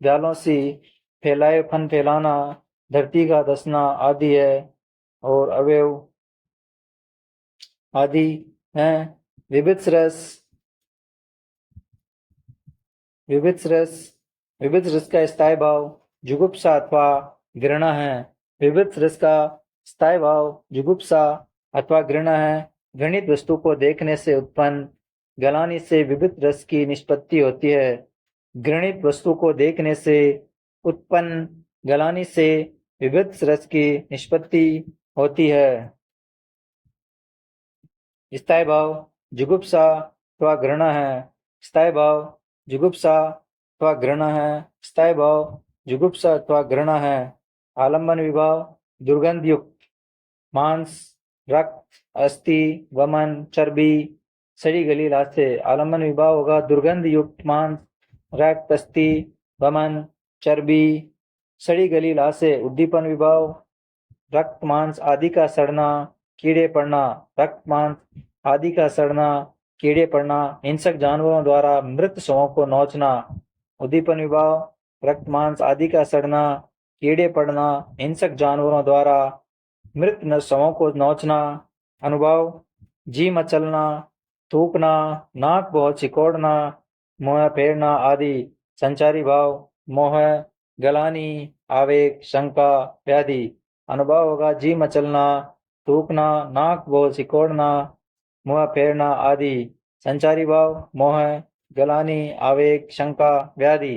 व्यालों से फैलाए फन फैलाना, धरती का धसना आदि है। और अवयव आदि हैं। विभिन्न रस, विविध रस का स्थायी भाव जुगुप्सा अथवा घृणा है। विविध रस का स्थायी भाव जुगुप्सा अथवा घृणा है। घृणित वस्तु को देखने से उत्पन्न गलानी से विविध रस की निष्पत्ति होती है। घृणित वस्तु को देखने से उत्पन्न गलानी से विविध रस की निष्पत्ति होती है। स्थायी भाव जुगुप्सा अथवा घृणा है। स्थायी भाव जुगुप्सा अथवा घृणा है। स्थायी भाव जुगुप्सा अथवा घृणा है। आलंबन विभाव दुर्गंध युक्त मांस, रक्त, अस्थि, वमन, चर्बी, सड़ी गली लाशे। आलंबन विभाव होगा दुर्गंध युक्त मांस, रक्त, अस्थि, वमन, चर्बी, सड़ी गली लाशे। उद्दीपन विभाव रक्त, मांस आदि का सड़ना, कीड़े पड़ना। रक्त, मांस आदि का सड़ना, कीड़े पड़ना, हिंसक जानवरों द्वारा मृत शवों को नोचना। उद्दीपन विभाव रक्त, मांस आदि का सड़ना, कीड़े पड़ना, हिंसक जानवरों द्वारा मृत शवों को नोचना। अनुभव जी मचलना, थूकना, नाक बहुत सिकोड़ना, मुंह फेरना आदि। संचारी भाव मोह, गलानी, आवेग, शंका, व्याधि। अनुभव होगा जी मचलना, थूकना, नाक बहुत सिकोड़ना, मुंह फेरना आदि। संचारी भाव मोह, गलानी, आवेग, शंका, व्याधि।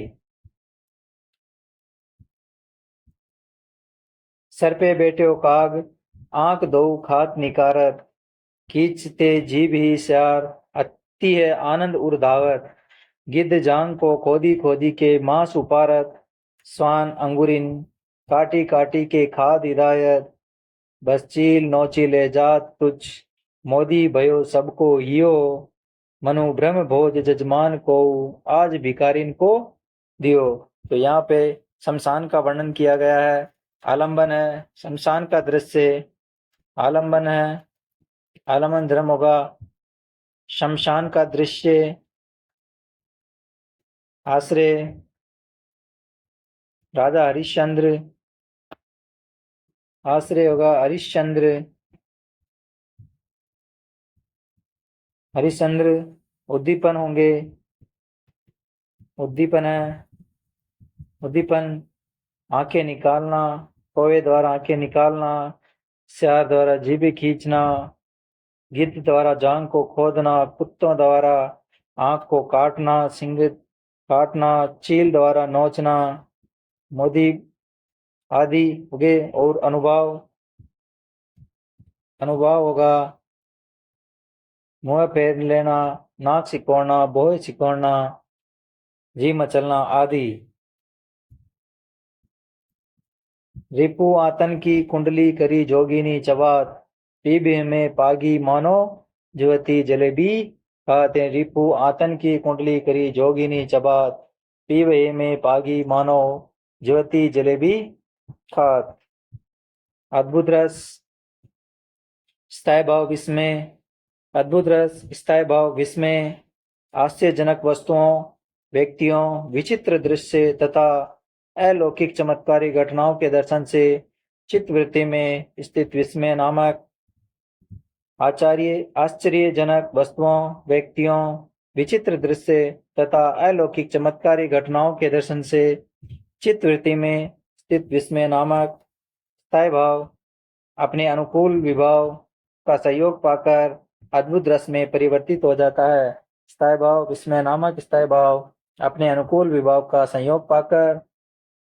सर पे बैठे हो काग, आंख दो खात निकारत, खींचते जीभ ही श्यार, अति है आनंद उर्धावत। गिद्ध जांग को खोदी खोदी के मांस उपारत, स्वान अंगुरिन काटी काटी के खाद हिदायत। बस चील नौचीले जात तुच्छ, मोदी भयो सबको हियो। मनु ब्रह्म भोज जजमान को, आज भिकारिन को दियो। तो यहाँ पे शमशान का वर्णन किया गया है। आलंबन है शमशान का दृश्य, आलंबन है, आलंबन धर्म होगा शमशान का दृश्य। आश्रय राजा हरिश्चंद्र, आश्रय होगा हरिश्चंद्र, हरिश्चंद्र। उद्दीपन होंगे, उद्दीपन है, उद्दीपन आंखें निकालना, कौवे द्वारा आंखें निकालना, श्यार द्वारा जीभ खींचना, गिद्ध द्वारा जांग को खोदना, कुत्तों द्वारा आंख को काटना, सिंग काटना, चील द्वारा नोचना, मोदी आदि उगे। और अनुभव, अनुभव होगा मुंह फेर लेना, नाक सिकोड़ना, बोह सिकोड़ना, जी मचलना आदि। रिपु आतन की कुंडली करी जोगिनी चबात, पीबे में पागी मानो जुवती जलेबी खाते। रिपु आतन की कुंडली करी जोगिनी चबात, पीबे में पागी मानो जुवती जलेबी खात। अद्भुत रस स्थायी भाव विस्मय, अद्भुत रस स्थायी भाव विस्मय, आश्चर्यजनक वस्तुओं, व्यक्तियों, विचित्र दृश्य तथा अलौकिक चमत्कारी घटनाओं के दर्शन से चित्तवृत्ति में स्थित विस्मय नामक आश्चर्यजनक वस्तुओं, व्यक्तियों, विचित्र दृश्य तथा अलौकिक चमत्कारी घटनाओं के दर्शन से चित्तवृत्ति में स्थित विस्मय नामक स्थायी भाव अपने अनुकूल विभाव का सहयोग पाकर अद्भुत रस में परिवर्तित हो जाता है। स्थायी भाव विस्मय नामक स्थायी भाव अपने अनुकूल विभाव का संयोग पाकर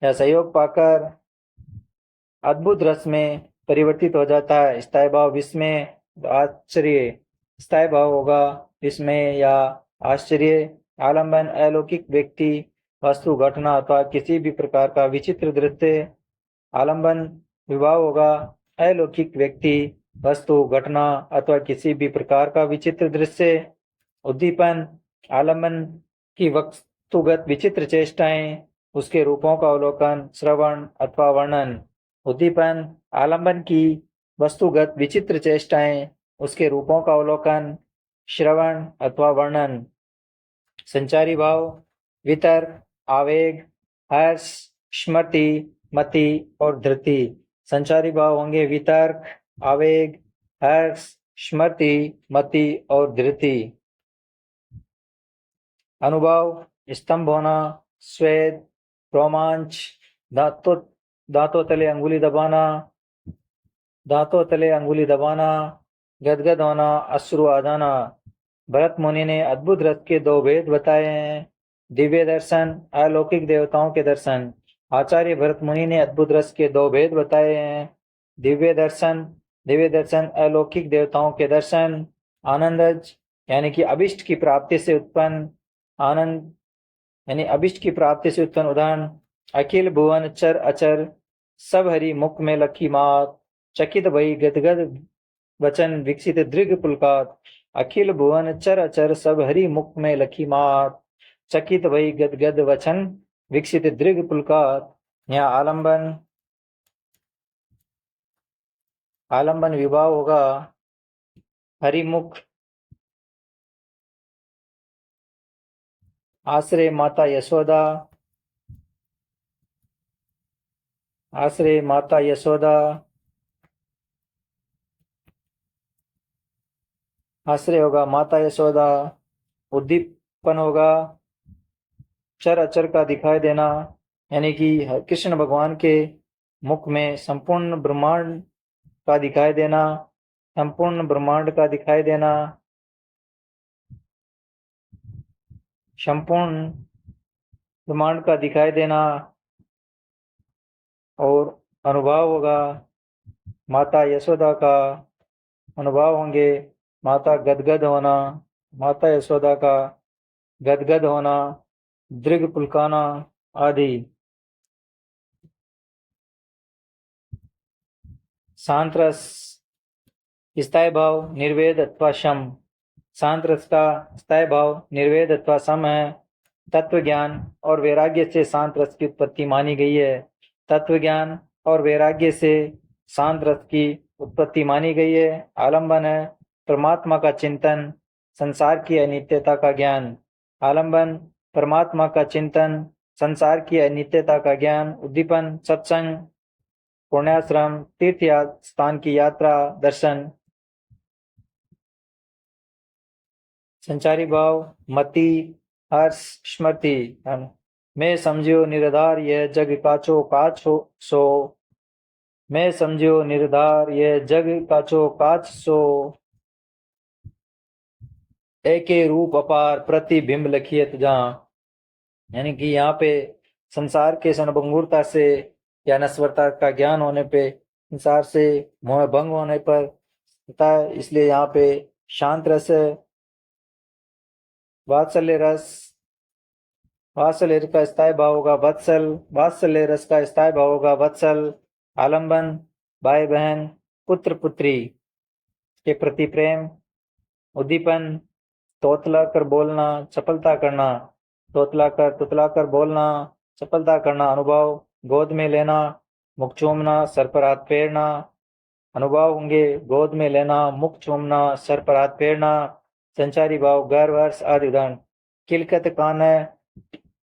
या सहयोग पाकर अद्भुत रस में परिवर्तित हो जाता है। स्थायी भाव विस्मय, आश्चर्य। स्थायी भाव होगा विस्मय या आश्चर्य, आलंबन अलौकिक व्यक्ति, वस्तु, घटना अथवा किसी भी प्रकार का विचित्र दृश्य। आलंबन विवाह होगा अलौकिक व्यक्ति, वस्तु, घटना अथवा किसी भी प्रकार का विचित्र दृश्य। उद्दीपन आलंबन की वस्तुगत विचित्र चेष्टाएं, उसके रूपों का अवलोकन, श्रवण अथवा वर्णन। उद्दीपन आलंबन की वस्तुगत विचित्र चेष्टाएं, उसके रूपों का अवलोकन, श्रवण अथवा वर्णन। संचारी भाव वितर्क, आवेग, हर्ष, स्मृति, मति और धृति। संचारी भाव होंगे वितर्क, आवेग, हर्ष, स्मृति, मति और धृति। अनुभव स्तंभ होना, स्वेद, रोमांच, दांतों दांतों तले अंगुली दबाना, गदगद होना, अश्रु आ जाना। भरत मुनि ने अद्भुत रस के दो भेद बताए हैं। दिव्य दर्शन, अलौकिक देवताओं के दर्शन। आचार्य भरत मुनि ने अद्भुत रस के दो भेद बताए हैं। दिव्य दर्शन अलौकिक देवताओं के दर्शन। आनंदज यानी कि अभिष्ट की प्राप्ति से उत्पन्न आनंद, यानी अभिष्ट की प्राप्ति से उत्पन्न उदाहरण। अखिल भुवन चर अचर, सब हरि मुख में लखी मात, चकित भई गदगद वचन विकसित दृग पुलकात। अखिल भुवन चर अचर, सब हरि मुख में लखी मात, चकित भई गदगद वचन विकसित दृग पुलकात। यहाँ आलंबन विवाह होगा हरिमुख, आश्रय माता यशोदा, आश्रय होगा माता यशोदा। उद्दीपन होगा चर अचर का दिखाई देना, यानी कि कृष्ण भगवान के मुख में संपूर्ण ब्रह्मांड का दिखाई देना, संपूर्ण ब्रह्मांड का दिखाई देना, संपूर्ण ब्रह्मांड का दिखाई देना। और अनुभव होगा माता यशोदा का, अनुभव होंगे माता गदगद होना, माता यशोदा का गदगद होना, दृग पुलकाना आदि। शांत रस स्थायी भाव निर्वेद अथवा शम। शांत रस का स्थायी भाव निर्वेद अथवा सम है। तत्व ज्ञान और वैराग्य से शांत रस की उत्पत्ति मानी गई है। तत्व ज्ञान और वैराग्य से शांत रस की उत्पत्ति मानी गई है। आलंबन है परमात्मा का चिंतन, संसार की अनित्यता का ज्ञान। आलंबन परमात्मा का चिंतन, संसार की अनित्यता का ज्ञान। उद्दीपन सत्संग, पुण्याश्रम, तीर्थ स्थान की यात्रा, दर्शन। संचारी भाव मति, हर्ष, स्मृति। मैं समझियो निराधार यह जग काचो काच हो सो, मैं समझियो निराधार यह जग काचो काच सो, एके रूप अपार प्रतिबिंब लखियत जहाँ। यानी कि यहाँ पे संसार के क्षणभंगुरता से या नश्वरता का ज्ञान होने पे, संसार से मोह भंग होने पर होता है, इसलिए यहाँ पे शांत रस है। वात्सल्य रस का स्थायी भाव होगा वत्सल, वात्सल्य रस का स्थायी भाव होगा वत्सल। आलंबन भाई बहन, पुत्र पुत्री के प्रति प्रेम। उद्दीपन तोतला कर बोलना, चपलता करना, तुतला कर बोलना, चपलता करना। अनुभव गोद में लेना, मुख चूमना, सर पर हाथ फेरना। अनुभव होंगे गोद में लेना, मुख चूमना, सर पर हाथ फेरना। संचारी भाव गर्व, हर्ष आदि उदाहरण। किलकत कान,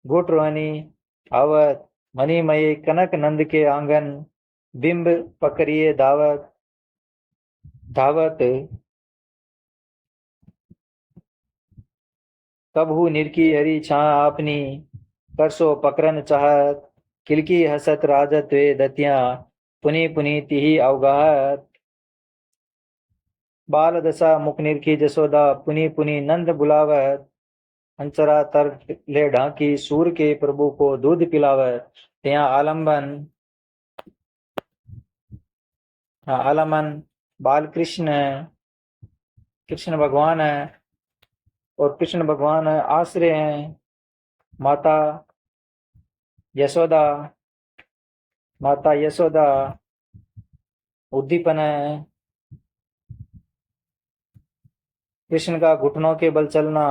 गुट रोहनी, आवत, मणिमयी कनक नंद के आंगन, बिंब पकड़िए धावत, कबहू निरकी हरी छा आपनी, करसो पकरन चाहत, किलकी हसत राजत वे दतिया, पुनि पुनि तिही अवगाहत। बाल दशा मुख निरखी जसोदा, पुनि पुनि नंद बुलावत, अंचरा तर ले ढांकी, सूर के प्रभु को दूध पिलावत। यहाँ आलमन बाल कृष्ण भगवान है। और कृष्ण भगवान आश्रय हैं। माता यशोदा माता यशोदा उद्दीपन है। कृष्ण का घुटनों के बल चलना,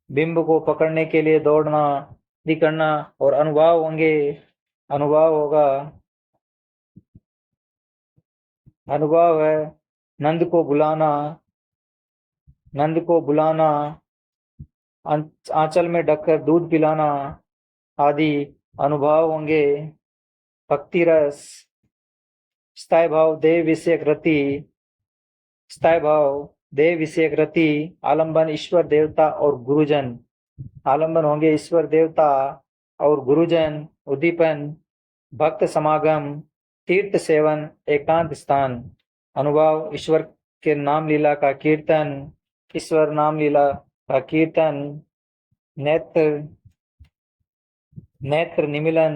बिंब को पकड़ने के लिए दौड़ना, भी करना और अनुभव होंगे। अनुभव होगा, अनुभव है। नंद को बुलाना, नंद को बुलाना, आंचल में ढककर दूध पिलाना आदि अनुभव होंगे। भक्ति रस, स्थायी भाव, देव विषयक रति, स्थायी भाव, देव विषयक रति, आलंबन ईश्वर देवता और गुरुजन। आलंबन होंगे ईश्वर देवता और गुरुजन। उद्दीपन भक्त समागम, तीर्थ सेवन, एकांत स्थान। अनुभव ईश्वर के नाम लीला का कीर्तन, ईश्वर नाम लीला का कीर्तन। नेत्र नेत्र निमिलन,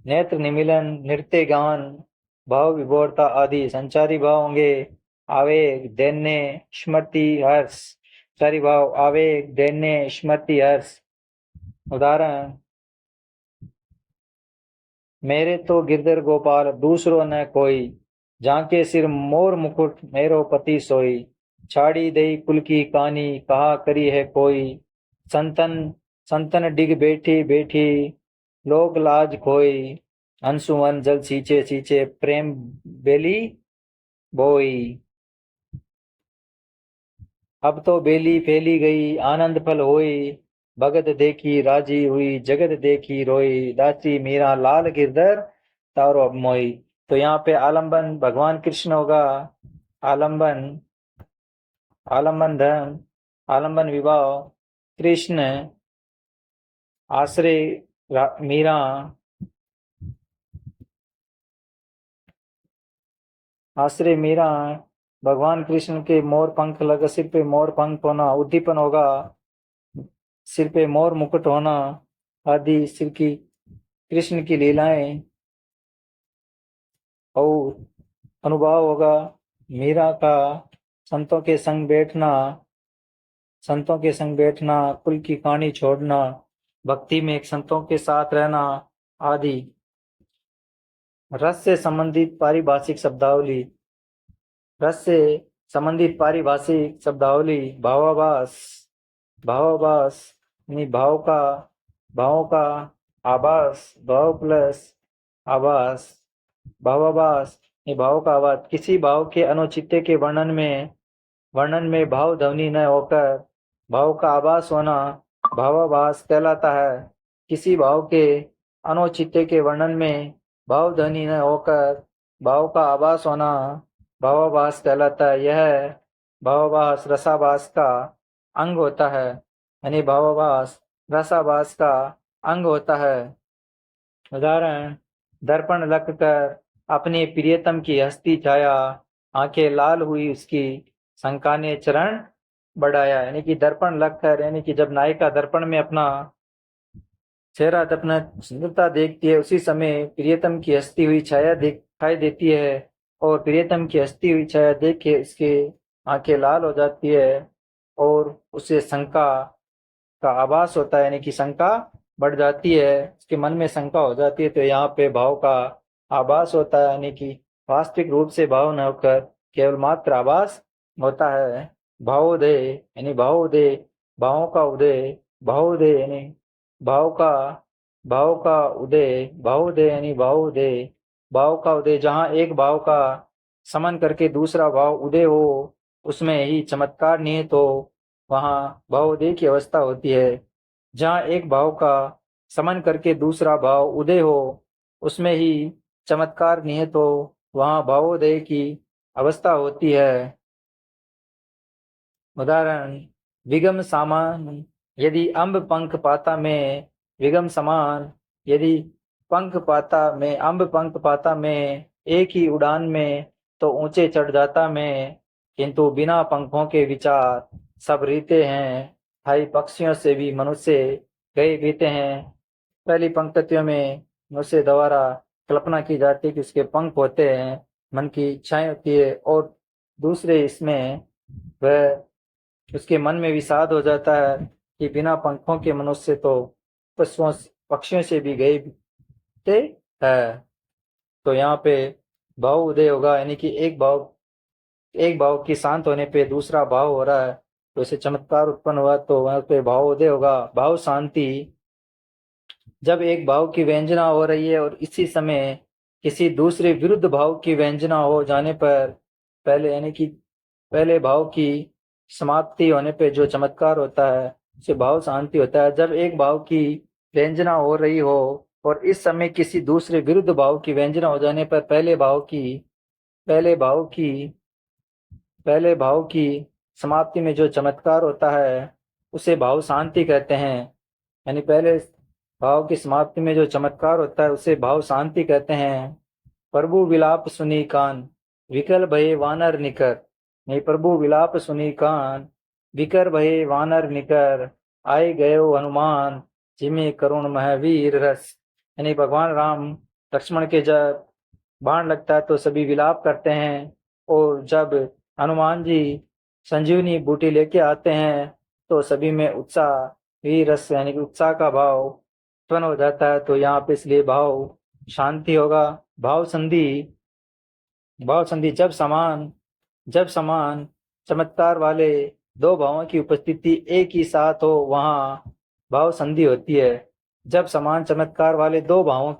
नेत्र निमिलन, नृत्य गान, भाव विभोरता आदि संचारी भाव होंगे। आवेग, दैन्य, स्मृति, हर्ष। संचारी भाव आवेग, दैन्य, स्मृति, हर्ष। उदाहरण, मेरे तो गिरधर गोपाल दूसरो न कोई, झांके सिर मोर मुकुट मेरो पति सोई। छाड़ी दई कुल की कानी कहा करी है कोई, संतन संतन डिग बैठी बैठी लोक लाज खोई। अंशुमन जल सींचे सींचे प्रेम बेली बोई। अब तो बेली फैली गई आनंद फल होई, भगत देखी राजी हुई जगत देखी रोई। दासी मीरा लाल गिरधर तारो अब मोई। तो यहाँ पे आलंबन भगवान कृष्ण होगा। आलंबन, आलंबन धर्म, आलंबन विवाह, कृष्ण आश्रय मीरा, आश्रय मीरा। भगवान कृष्ण के मोर पंख लगा, सिर पे मोर पंख होना। उद्दीपन होगा सिर पे मोर मुकुट होना आदि सिर की कृष्ण की लीलाएं। और अनुभव होगा मीरा का संतों के संग बैठना, संतों के संग बैठना, कुल की कहानी छोड़ना, भक्ति में एक संतों के साथ रहना आदि। रस से संबंधित पारिभाषिक शब्दावली, रस से संबंधित पारिभाषिक शब्दावली। भावाभास, भावाभास यानी भावों का आभास, भाव प्लस आभास। भावाभास ये भाव का आभास, किसी भाव के अनुचित्य के वर्णन में भाव ध्वनि न होकर भाव का आभास होना भावाभास कहलाता है। किसी भाव के अनौचित्य के वर्णन में भाव ध्वनि न होकर भाव का आभास होना भावाभास कहलाता है। यह भावाभास रसाभास का अंग होता है, यानी भावाभास रसाभास का अंग होता है। उदाहरण, दर्पण रख कर अपने प्रियतम की हस्ती छाया, आंखें लाल हुई उसकी शंका ने चरण बढ़ाया। यानी कि दर्पण रख कर, यानी कि जब नायिका दर्पण में अपना चेहरा, अपना सुंदरता देखती है, उसी समय प्रियतम की हस्ती हुई छाया दिखाई देती है और प्रियतम की हस्ती हुई छाया देख के उसके आंखें लाल हो जाती है और उसे शंका का आभास होता है, यानी कि शंका बढ़ जाती है, उसके मन में शंका हो जाती है। तो यहाँ पे भाव का आभास होता है, यानी कि वास्तविक रूप से भाव न होकर केवल मात्र आभास होता है। भावोदय यानी भावोदय, भावों का उदय, भावोदय यानी भाव का उदय, भावोदय यानी भावोदय, भाव का उदय। जहाँ एक भाव का समन करके दूसरा भाव उदय हो, उसमें ही चमत्कार निहित हो, वहाँ भावोदय की अवस्था होती है। जहाँ एक भाव का समन करके दूसरा भाव उदय हो, उसमें ही चमत्कार निहित हो, वहाँ भावोदय की अवस्था होती है। उदाहरण, विगम सामान यदि अम्ब पंख पाता में, विगम समान यदि पंख पाता में, अम्ब पंख पाता में, एक ही उड़ान में तो ऊंचे चढ़ जाता मैं, किंतु बिना पंखों के विचार सब रीते हैं, हाई पक्षियों से भी मनुष्य गए बीते हैं। पहली पंक्तियों में मनुष्य द्वारा कल्पना की जाती है कि उसके पंख होते हैं, मन की इच्छाएं होती है, और दूसरे इसमें वह उसके मन में विषाद हो जाता है कि बिना पंखों के मनुष्य तो पशुओं पक्षियों से भी गए थे है। तो यहाँ पे भाव उदय होगा, यानी कि एक भाव की शांत होने पे दूसरा भाव हो रहा है, तो इसे चमत्कार उत्पन्न हुआ, तो वहां पे भाव उदय होगा। भाव शांति, जब एक भाव की व्यंजना हो रही है और इसी समय किसी दूसरे विरुद्ध भाव की व्यंजना हो जाने पर, पहले यानी कि पहले भाव की समाप्ति होने पे जो चमत्कार होता है उसे भाव शांति होता है। जब एक भाव की व्यंजना हो रही हो और इस समय किसी दूसरे विरुद्ध भाव की व्यंजना हो जाने पर पहले भाव की पहले भाव की समाप्ति में जो चमत्कार होता है उसे भाव शांति कहते हैं। यानी पहले भाव की समाप्ति में जो चमत्कार होता है उसे भाव शांति कहते हैं। प्रभु विलाप सुनी कान, विकल भये वानर निकर। नहीं, प्रभु विलाप सुनी कान, विकर भये वानर निकर। आए गयो हनुमान, जिमे करुण महावीर रस। यानी भगवान राम लक्ष्मण के जब बाण लगता है तो सभी विलाप करते हैं, और जब हनुमान जी संजीवनी बूटी लेके आते हैं तो सभी में उत्साह, वीर रस यानी कि उत्साह का भाव उत्पन्न हो जाता है। तो यहाँ पे इसलिए भाव शांति होगा। भाव संधि, जब समान चमत्कार वाले दो भावों की उपस्थिति एक ही साथ हो वहाँ भाव संधि होती है। जब समान चमत्कार वाले दो भावों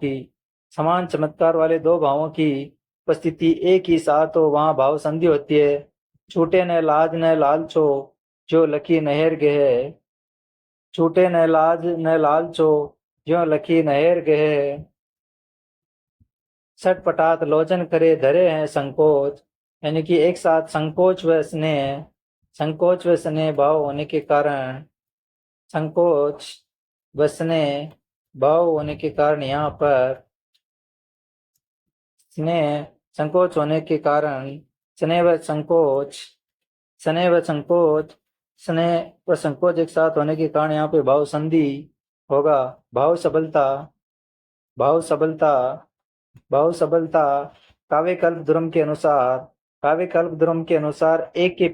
की उपस्थिति एक ही साथ हो वहाँ भाव संधि होती है। छूटे न लाज न लालचो, जो लखी नहर गए। छूटे न लाज न लालचो, जो लखी नहर गए। छटपटात लोचन करे धरे हैं संकोच। यानी कि एक साथ संकोच व स्नेह भाव होने के कारण, संकोच व स्नेह भाव होने के कारण यहाँ पर स्नेह संकोच होने के कारण स्नेह व संकोच स्नेह व संकोच स्नेह व संकोच एक साथ होने के कारण यहाँ पे भाव संधि होगा। भाव सबलता भाव सबलता भाव सबलता काव्य कल्प द्रुम के अनुसार एक के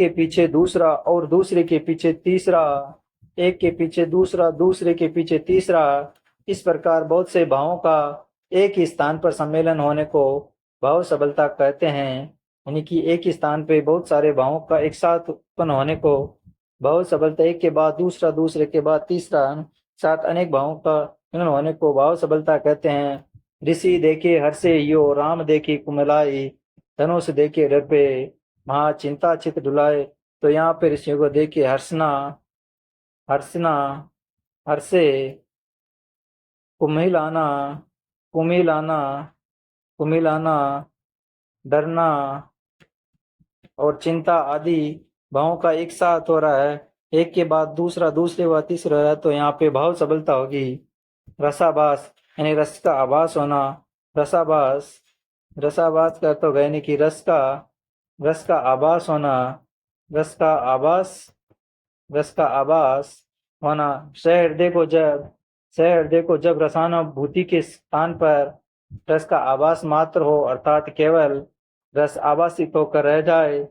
पीछे दूसरा और दूसरे के पीछे तीसरा, एक के पीछे दूसरा दूसरे के पीछे तीसरा, इस प्रकार बहुत से भावों का एक ही स्थान पर सम्मेलन होने को भाव सबलता कहते हैं। यानी कि एक ही स्थान पे बहुत सारे भावों का एक साथ उत्पन्न होने को भाव सबलता, एक के बाद दूसरा दूसरे के बाद तीसरा, साथ अनेक भावों का मिलन होने को भाव सबलता कहते हैं। ऋषि देखे हर्षे यो, राम देखे कुमलाई। धनुष देखे डरपे, महा चिंता चित डुलाए। तो यहाँ पे ऋषियों को देखे हर्षना हर्षे, कुमिलाना कुमिलाना कुमिलाना, डरना और चिंता आदि भावों का एक साथ हो रहा है, एक के बाद दूसरा दूसरे व तीसरा हो रहा है। तो यहाँ पे भाव सबलता होगी। रसाभास यानी रस का आभास होना। रसाभास रसाभास का तो यानी कि रस का आभास होना। रस का आभास रस का आभास होना। सहृदय को जब रसानुभूति के स्थान पर रस का आभास मात्र हो, अर्थात केवल रस आभासित होकर रह जाए,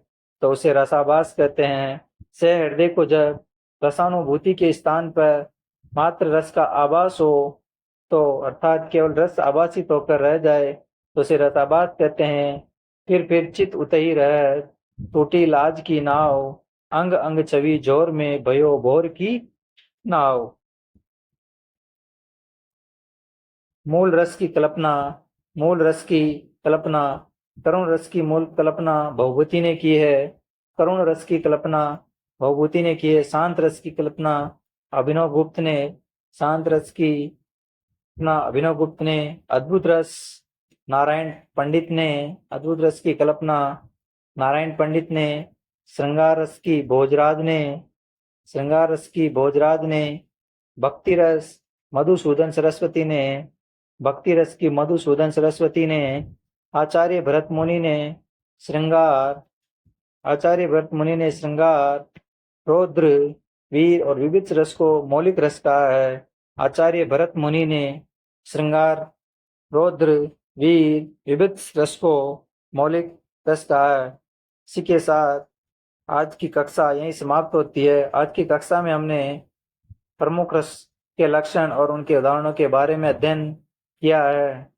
तो उसे रसाभास कहते हैं। सहृदय को जब रसानुभूति के स्थान पर मात्र रस का आभास हो, तो अर्थात केवल रस आभासित होकर रह जाए, तो उसे रसाभास कहते हैं। फिर चित उतही रह, टूटी लाज की नाव। अंग अंग छवि जोर में, भयो भोर की नाव। मूल रस की कल्पना करुण रस की मूल कल्पना भगवती ने की है। करुण रस की कल्पना भगवती ने की है। शांत रस की कल्पना अभिनव गुप्त ने शांत रस की कल्पना अभिनव गुप्त ने। अद्भुत रस नारायण पंडित ने अद्भुत रस की कल्पना नारायण पंडित ने। श्रृंगार रस की भोजराज ने। भक्ति रस मधुसूदन सरस्वती ने भक्ति रस की मधुसूदन सरस्वती ने। आचार्य भरत मुनि ने श्रृंगार रौद्र वीर और विविध रस को मौलिक रस कहा है। आचार्य भरत मुनि ने श्रृंगार रौद्र वीर विविध रस को मौलिक रस कहा है। इसी के साथ आज की कक्षा यहीं समाप्त होती है। आज की कक्षा में हमने प्रमुख रस के लक्षण और उनके उदाहरणों के बारे में अध्ययन किया है।